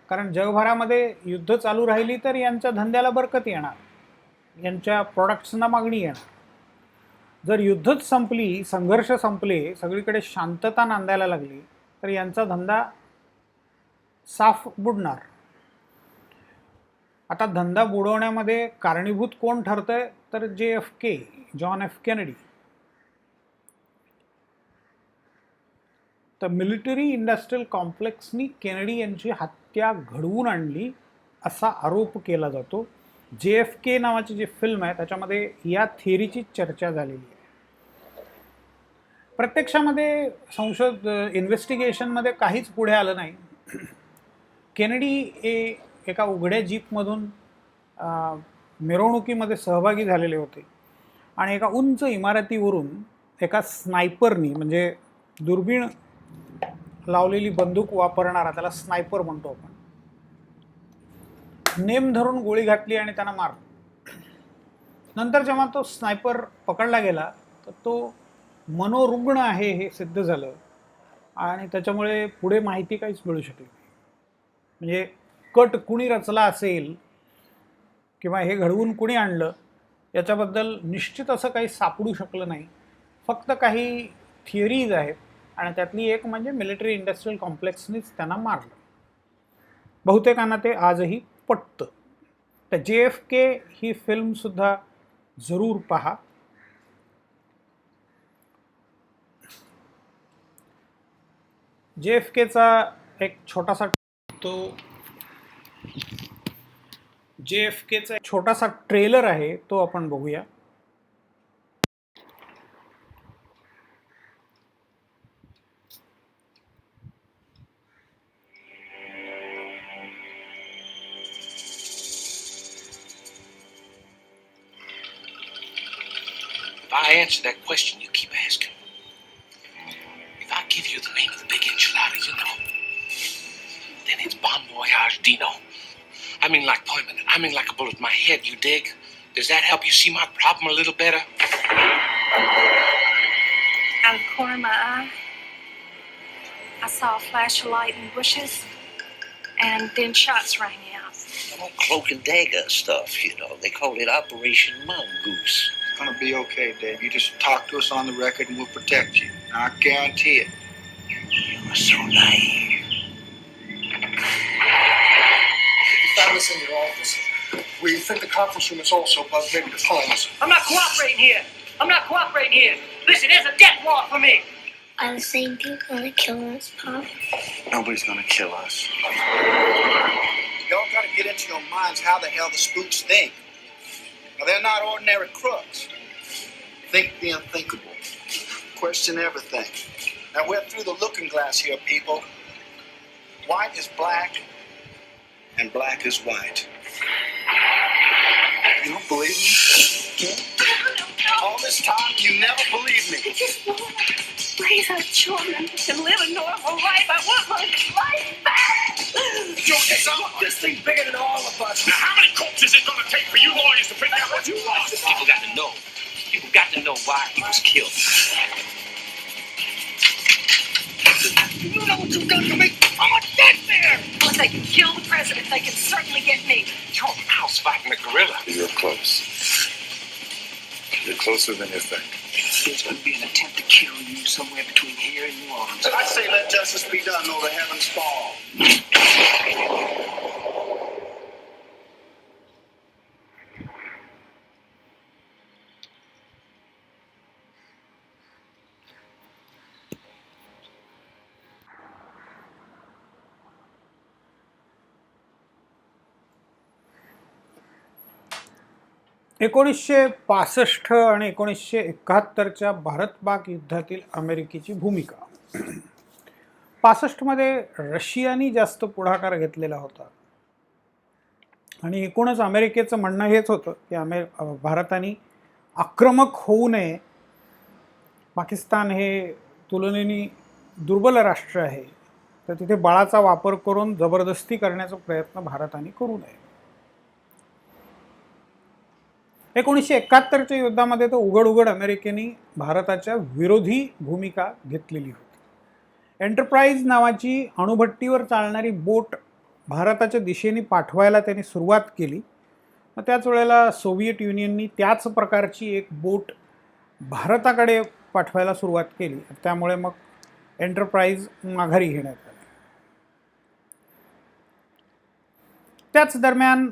कारण जगभरामध्ये युद्ध चालू राहिली तर यांच्या धंद्याला बरकत येणार, यांच्या प्रॉडक्ट्सना मागणी येणार. जर युद्धच संपली, संघर्ष संपले, सगळीकडे शांतता नांदायला लागली तर यांचा धंदा साफ बुडणार. आता धंदा बुडवण्यामध्ये कारणीभूत कोण ठरतंय तर JFK, जॉन एफ केनेडी. तर मिलिटरी इंडस्ट्रियल कॉम्प्लेक्सनी केनेडी यांची हत्या घडवून आणली असा आरोप केला जातो. JFK नावाची जी फिल्म आहे त्याच्यामध्ये या थिअरीची चर्चा झालेली आहे. प्रत्यक्षामध्ये इन्व्हेस्टिगेशनमध्ये काहीच पुढे आलं नाही. केनेडी एका उघड्या जीपमधून मिरवणुकीमध्ये सहभागी झालेले होते आणि एका उंच इमारतीवरून एका स्नायपरनी, म्हणजे दुर्बीण लावलेली बंदूक वापरणारा, त्याला स्नायपर म्हणतो आपण, नेम धरून गोळी घातली आणि त्यांना मारलं. नंतर जेव्हा तो स्नायपर पकडला गेला तर तो मनोरुग्ण आहे हे सिद्ध झालं आणि त्याच्यामुळे पुढे माहिती काहीच मिळू शकली नाही. म्हणजे कट कुणी रचला असेल किंवा हे घडवून कुणी आणलं याच्याबद्दल निश्चित असं काही सापडू शकलं नाही. फक्त काही थिअरीज आहेत आणि त्यातली एक म्हणजे मिलिटरी इंडस्ट्रियल कॉम्प्लेक्सनीच त्यांना मारलं. बहुतेकांना ते आजही पटतं. तर JFK ही फिल्मसुद्धा जरूर पहा. JFKचा एक छोटासा JFKचा एक छोटासा ट्रेलर आहे, तो आपण बघूया. If I answer that question you keep asking, if I give you the name of the big enchilada you know, then it's Bon Voyage Dino. I mean like permanent. I mean like a bullet in my head, you dig? Does that help you see my problem a little better? Out of the corner of my eye, I saw a flash of light in the bushes, and then shots rang out. All cloak and dagger stuff, you know. They call it Operation Mongoose. It's gonna be okay, Dave. You just talk to us on the record and we'll protect you. I guarantee it. You are so naive. You found us in your office. We think the conference room is also above Victor's homes. I'm not cooperating here. I'm not cooperating here. Listen, there's a death warrant for me. Are the same people gonna kill us, Pop? Nobody's gonna kill us. Y'all gotta get into your minds how the hell the spooks think. Now, they're not ordinary crooks. Think the unthinkable. Question everything. Now, we're through the looking glass here, people. White is black, and black is white. You don't believe me? Kid? All this time, you never believed me. I just want to raise our children and live a normal life. I want my life back. This thing's bigger than all of us. Now, how many cops is it going to take for you lawyers to figure out what you want? People got to know. People got to know why he was killed. You know what you've done to me? I'm a dead man. Well, if they can kill the president, they can certainly get me. You're in the house fighting a gorilla. You're close. You're closer than you think. There's going to be an attempt to kill you somewhere between here and New Orleans. I say let justice be done over heaven's fall. 1965 आणि 1971च्या भारत-पाक युद्धातील अमेरिकेची भूमिका. 65मध्ये रशियानी जास्त पुढाकार घेतलेला होता आणि एकूणच अमेरिकेचं म्हणणं हेच होतं की भारताने आक्रमक होऊ नये. पाकिस्तान हे तुलनेने दुर्बल राष्ट्र आहे, तर तिथे बळाचा वापर करून जबरदस्ती करण्याचा प्रयत्न भारताने करू नये. 1971च्या युद्धामध्ये तर उघड अमेरिकेने भारताच्या विरोधी भूमिका घेतलेली होती. एंटरप्राइज नावाची अणुभट्टीवर चालणारी बोट भारताच्या दिशेने पाठवायला त्यांनी सुरुवात केली. मग त्याच वेळेला सोव्हिएट युनियननी त्याच प्रकारची एक बोट भारताकडे पाठवायला सुरुवात केली. त्यामुळे मग एंटरप्राइज माघारी घेण्यात आली. त्याच दरम्यान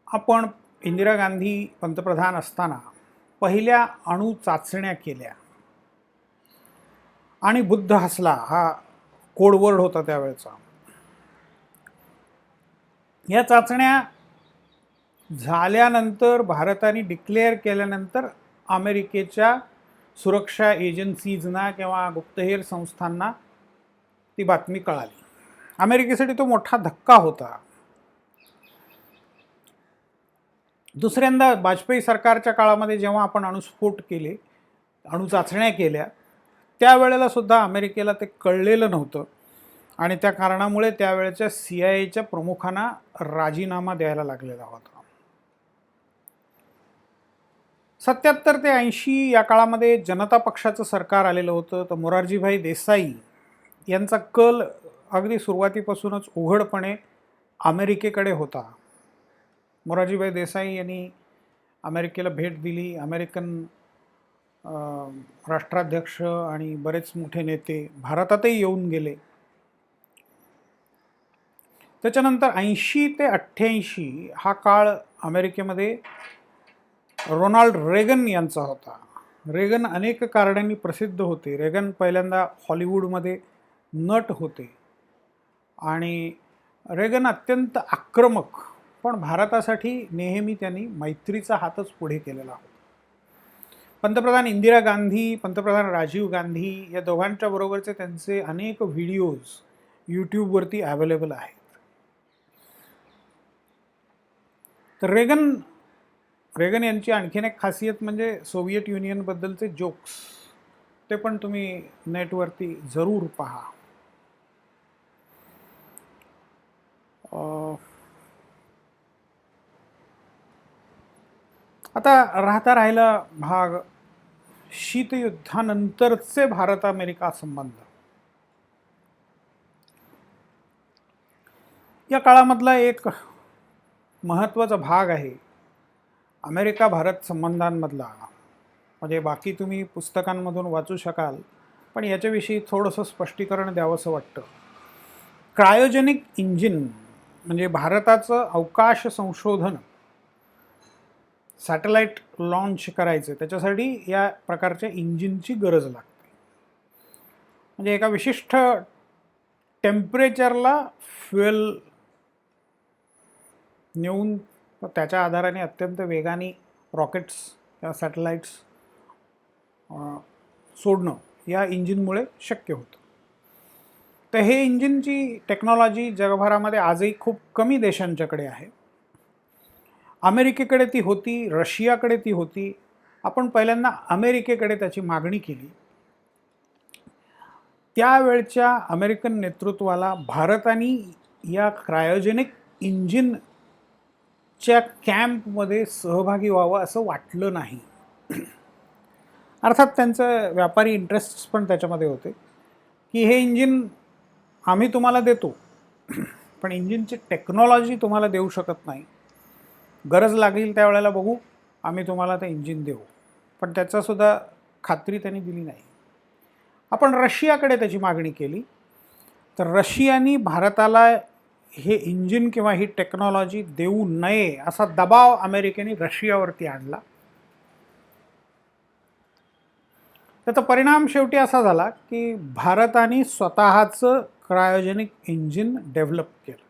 आपण इंदिरा गांधी पंतप्रधान असताना पहिल्या अणु चाचण्या केल्या आणि बुद्ध हसला हा कोडवर्ड होता त्यावेळेचा. या चाचण्या झाल्यानंतर भारताने डिक्लेअर केल्यानंतर अमेरिकेच्या सुरक्षा एजन्सीजना किंवा गुप्तहेर संस्थांना ती बातमी कळाली. अमेरिकेसाठी तो मोठा धक्का होता. दुसऱ्यांदा वाजपेयी सरकारच्या काळामध्ये जेव्हा आपण अणुस्फोट केले, अणुचाचण्या केल्या, त्यावेळेला सुद्धा अमेरिकेला ते कळलेलं नव्हतं आणि त्या कारणामुळे त्यावेळेच्या CIA प्रमुखांना राजीनामा द्यायला लागलेला होता. 77 ते 80 या काळामध्ये जनता पक्षाचं सरकार आलेलं होतं. तर मोरारजीभाई देसाई यांचा कल अगदी सुरुवातीपासूनच उघडपणे अमेरिकेकडे होता. मोरारजीभाई देसाई यांनी अमेरिकेला भेट दिली. अमेरिकन राष्ट्राध्यक्ष आणि बरेच मोठे नेते भारतातही येऊन गेले. त्याच्यानंतर 80 ते 88 हा काळ अमेरिकेमध्ये रोनाल्ड रेगन यांचा होता. रेगन अनेक कारणांनी प्रसिद्ध होते. रेगन पहिल्यांदा हॉलिवूडमध्ये नट होते आणि रेगन अत्यंत आक्रमक, पण भारतासाठी नेहमी त्यांनी मैत्रीचा हातच पुढे केलेला होता. पंतप्रधान इंदिरा गांधी, पंतप्रधान राजीव गांधी या दोघांच्या बरोबरचे त्यांचे अनेक व्हिडिओज यूट्यूबवरती अवेलेबल आहेत. तर रेगन यांची आणखीन एक खासियत म्हणजे सोव्हिएट युनियनबद्दलचे जोक्स, ते पण तुम्ही नेटवरती जरूर पहा. आता राहिला भाग शीतयुद्धानंतरचे भारत अमेरिका संबंध. या काळामधला एक महत्त्वाचा भाग आहे अमेरिका भारत संबंधांमधला. म्हणजे बाकी तुम्ही पुस्तकांमधून वाचू शकाल, पण याच्याविषयी थोडंसं स्पष्टीकरण द्यावंसं वाटतं. क्रायोजेनिक इंजिन म्हणजे भारताचं अवकाश संशोधन, सॅटेलाईट लॉन्च करायचं, त्याच्यासाठी या प्रकारच्या इंजिनची गरज लागते. म्हणजे एका विशिष्ट टेम्परेचरला फ्युएल नेऊन त्याच्या आधाराने अत्यंत वेगाने रॉकेट्स किंवा सॅटेलाइट्स सोडणं या इंजिनमुळे शक्य होतं. तर हे इंजिनची टेक्नॉलॉजी जगभरामध्ये आजही खूप कमी देशांच्याकडे आहे. अमेरिकेकडे ती होती, रशियाकडे ती होती. आपण पहिल्यांदा अमेरिकेकडे त्याची मागणी केली. त्यावेळच्या अमेरिकन नेतृत्वाला भारताने या क्रायोजेनिक इंजिनच्या कॅम्पमध्ये सहभागी व्हावं असं वाटलं नाही. अर्थात त्यांचं व्यापारी इंटरेस्ट्स पण त्याच्यामध्ये होते की हे इंजिन आम्ही तुम्हाला देतो, पण इंजिनची टेक्नॉलॉजी तुम्हाला देऊ शकत नाही. गरज लागेल त्यावेळेला बघू, आम्ही तुम्हाला ते इंजिन देऊ. पण त्याचासुद्धा खात्री त्यांनी दिली नाही. आपण रशियाकडे त्याची मागणी केली, तर रशियानी भारताला हे इंजिन किंवा ही टेक्नॉलॉजी देऊ नये असा दबाव अमेरिकेने रशियावरती आणला. त्याचा परिणाम शेवटी असा झाला की भारताने स्वतःचं क्रायोजेनिक इंजिन डेव्हलप केलं.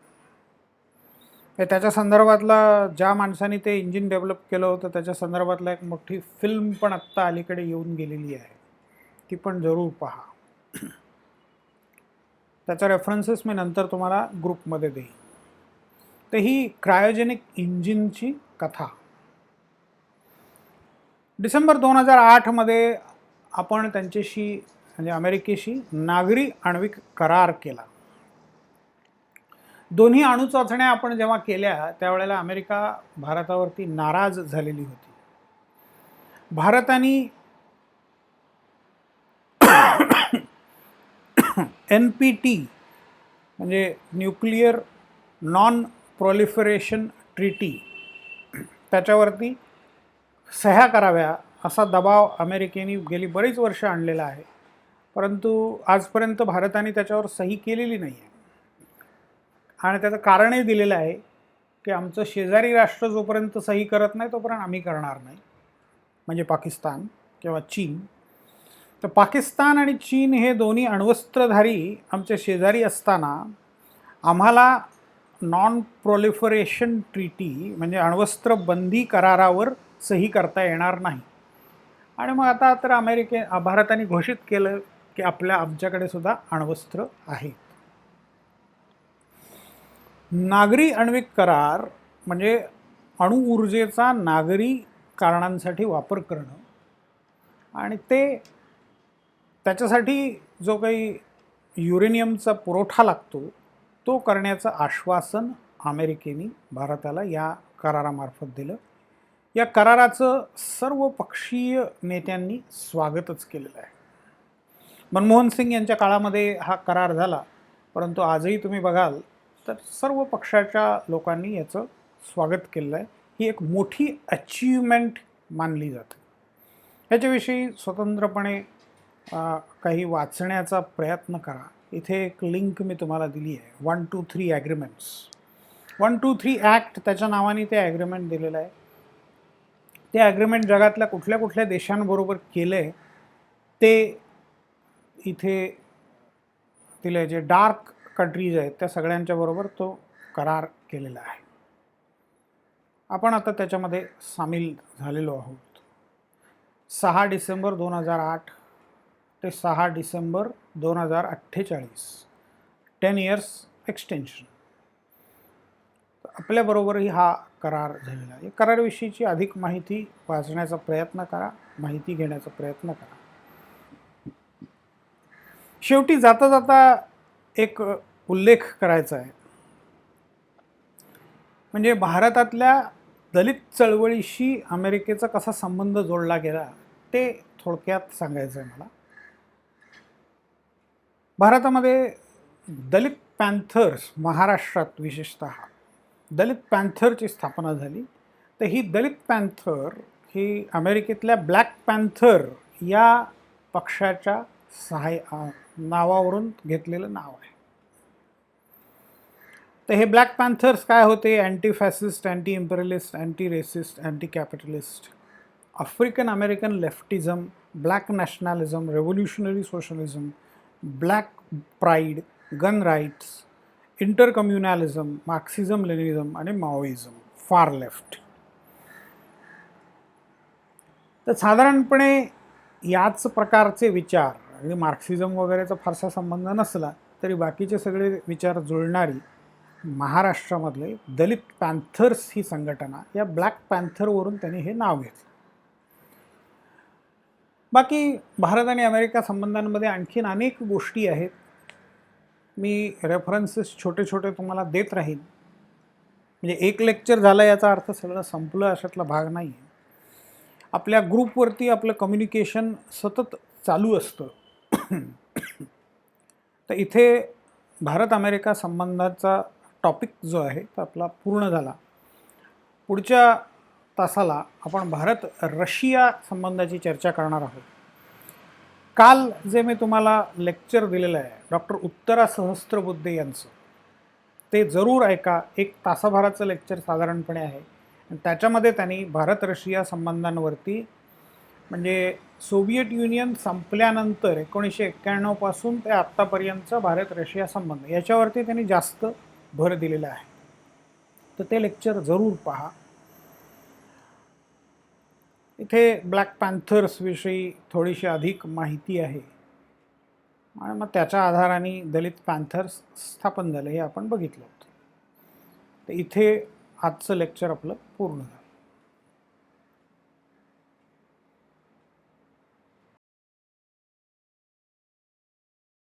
त्याच्या संदर्भातला ज्या माणसाने ते इंजिन डेव्हलप केलं होतं त्याच्या संदर्भातला एक मोठी फिल्म पण आत्ता अलीकडे येऊन गेलेली आहे, ती पण जरूर पहा. त्याचा रेफरन्सेस मी नंतर तुम्हाला ग्रुपमध्ये देईन. तर ही क्रायोजेनिक इंजिनची कथा. डिसेंबर 2008 मध्ये आपण त्यांच्याशी म्हणजे अमेरिकेशी नागरी आण्विक करार केला. दोन्ही अणुचाचण्या आपण जेव्हा केल्या त्यावेळेला अमेरिका भारतावरती नाराज झालेली होती. भारताने NPT म्हणजे न्यूक्लिअर नॉन प्रोलिफरेशन ट्रीटी त्याच्यावरती सह्या कराव्या असा दबाव अमेरिकेने गेली बरीच वर्ष आणलेला आहे, परंतु आजपर्यंत भारताने त्याच्यावर सही केलेली नाही आहे. आणि त्याचं कारणही दिलेलं आहे की आमचं शेजारी राष्ट्र जोपर्यंत सही करत नाही तोपर्यंत आम्ही करणार नाही, म्हणजे पाकिस्तान किंवा चीन. तर पाकिस्तान आणि चीन हे दोन्ही अण्वस्त्रधारी आमचे शेजारी असताना आम्हाला नॉन प्रोलिफरेशन ट्रीटी म्हणजे अण्वस्त्र बंदी करारावर सही करता येणार नाही. आणि मग आता तर भारताने घोषित केलं की आमच्याकडे सुद्धा अण्वस्त्र आहेत. नागरी आण्विक करार म्हणजे अणुऊर्जेचा नागरी कारणांसाठी वापर करणं आणि त्याच्यासाठी जो काही युरेनियमचा पुरवठा लागतो तो करण्याचं आश्वासन अमेरिकेने भारताला या करारामार्फत दिलं. या कराराचं सर्व पक्षीय नेत्यांनी स्वागतच केलेलं आहे. मनमोहन सिंग यांच्या काळामध्ये हा करार झाला, परंतु आजही तुम्ही बघाल तर सर्व पक्षाच्या लोकांनी याचं स्वागत केलं आहे. ही एक मोठी अचीवमेंट मानली जाते. ह्याच्याविषयी स्वतंत्रपणे काही वाचण्याचा प्रयत्न करा. इथे एक लिंक मी तुम्हाला दिली आहे, 123 ॲग्रीमेंट्स. 123 ॲक्ट त्याच्या नावाने ते ॲग्रीमेंट दिलेलं आहे. ते ॲग्रीमेंट जगातल्या कुठल्या कुठल्या देशांबरोबर केलं आहे ते इथे दिलं आहे. जे डार्क कंट्रीज आहेत त्या सगळ्यांच्याबरोबर तो करार केलेला आहे. आपण आता त्याच्यामध्ये सामील झालेलो आहोत. 6 डिसेंबर 2008 ते 6 डिसेंबर 2048 10 इयर्स एक्सटेन्शन. आपल्याबरोबरही हा करार झालेला आहे. कराराविषयीची अधिक माहिती वाचण्याचा प्रयत्न करा, माहिती घेण्याचा प्रयत्न करा. शेवटी जाता जाता एक उल्लेख करायचा आहे, म्हणजे भारतातल्या दलित चळवळीशी अमेरिकेचा कसा संबंध जोडला गेला ते थोडक्यात सांगायचं आहे मला. भारतामध्ये दलित पॅन्थर्स, महाराष्ट्रात विशेषतः दलित पॅन्थरची स्थापना झाली. तर ही दलित पॅन्थर ही अमेरिकेतल्या ब्लॅक पॅन्थर या पक्षाच्या नावावरून घेतलेलं नाव आहे. तर हे ब्लॅक पॅन्थर्स काय होते? Anti fascist, anti imperialist, anti racist, anti capitalist, African American leftism, black nationalism, revolutionary socialism, black pride, gun rights, intercommunalism, Marxism Leninism आणि माओइझम, फार लेफ्ट. तर साधारणपणे याच प्रकारचे विचार, आणि मार्क्सिझम वगैरेचा फारसा संबंध नसला तरी बाकीचे सगळे विचार जुळणारी महाराष्ट्रामधले दलित पॅन्थर्स ही संघटना, या ब्लॅक पॅन्थरवरून त्यांनी हे नाव घेतलं. बाकी भारत आणि अमेरिका संबंधांमध्ये आणखीन अनेक गोष्टी आहेत. मी रेफरन्सेस छोटे छोटे तुम्हाला देत राहीन. म्हणजे एक लेक्चर झालं याचा अर्थ सगळं संपलं अशातला भाग नाही आहे. आपल्या ग्रुपवरती आपलं कम्युनिकेशन सतत चालू असतं. तर इथे भारत अमेरिका संबंधाचा टॉपिक जो आहे तो आपला पूर्ण झाला. पुढच्या तासाला आपण भारत रशिया संबंधाची चर्चा करणार आहोत. काल जे मी तुम्हाला लेक्चर दिलेलं आहे डॉक्टर उत्तरा सहस्त्रबुद्धे यांचं, ते जरूर ऐका. 1 तासाभराचं लेक्चर साधारणपणे आहे. आणि त्याच्यामध्ये त्यांनी भारत रशिया संबंधांवरती, म्हणजे सोव्हिएट युनियन संपल्यानंतर 1991 पासून ते आत्तापर्यंतचा भारत रशिया संबंध याच्यावरती त्यांनी जास्त भर दिलेला आहे. तर ते लेक्चर जरूर पहा. इथे ब्लॅक पॅन्थर्स विषयी थोडीशी अधिक माहिती आहे आणि मग त्याच्या आधाराने दलित पॅन्थर्स स्थापन झाले हे आपण बघितलं होतं. तर इथे आजचं लेक्चर आपलं पूर्ण झालं.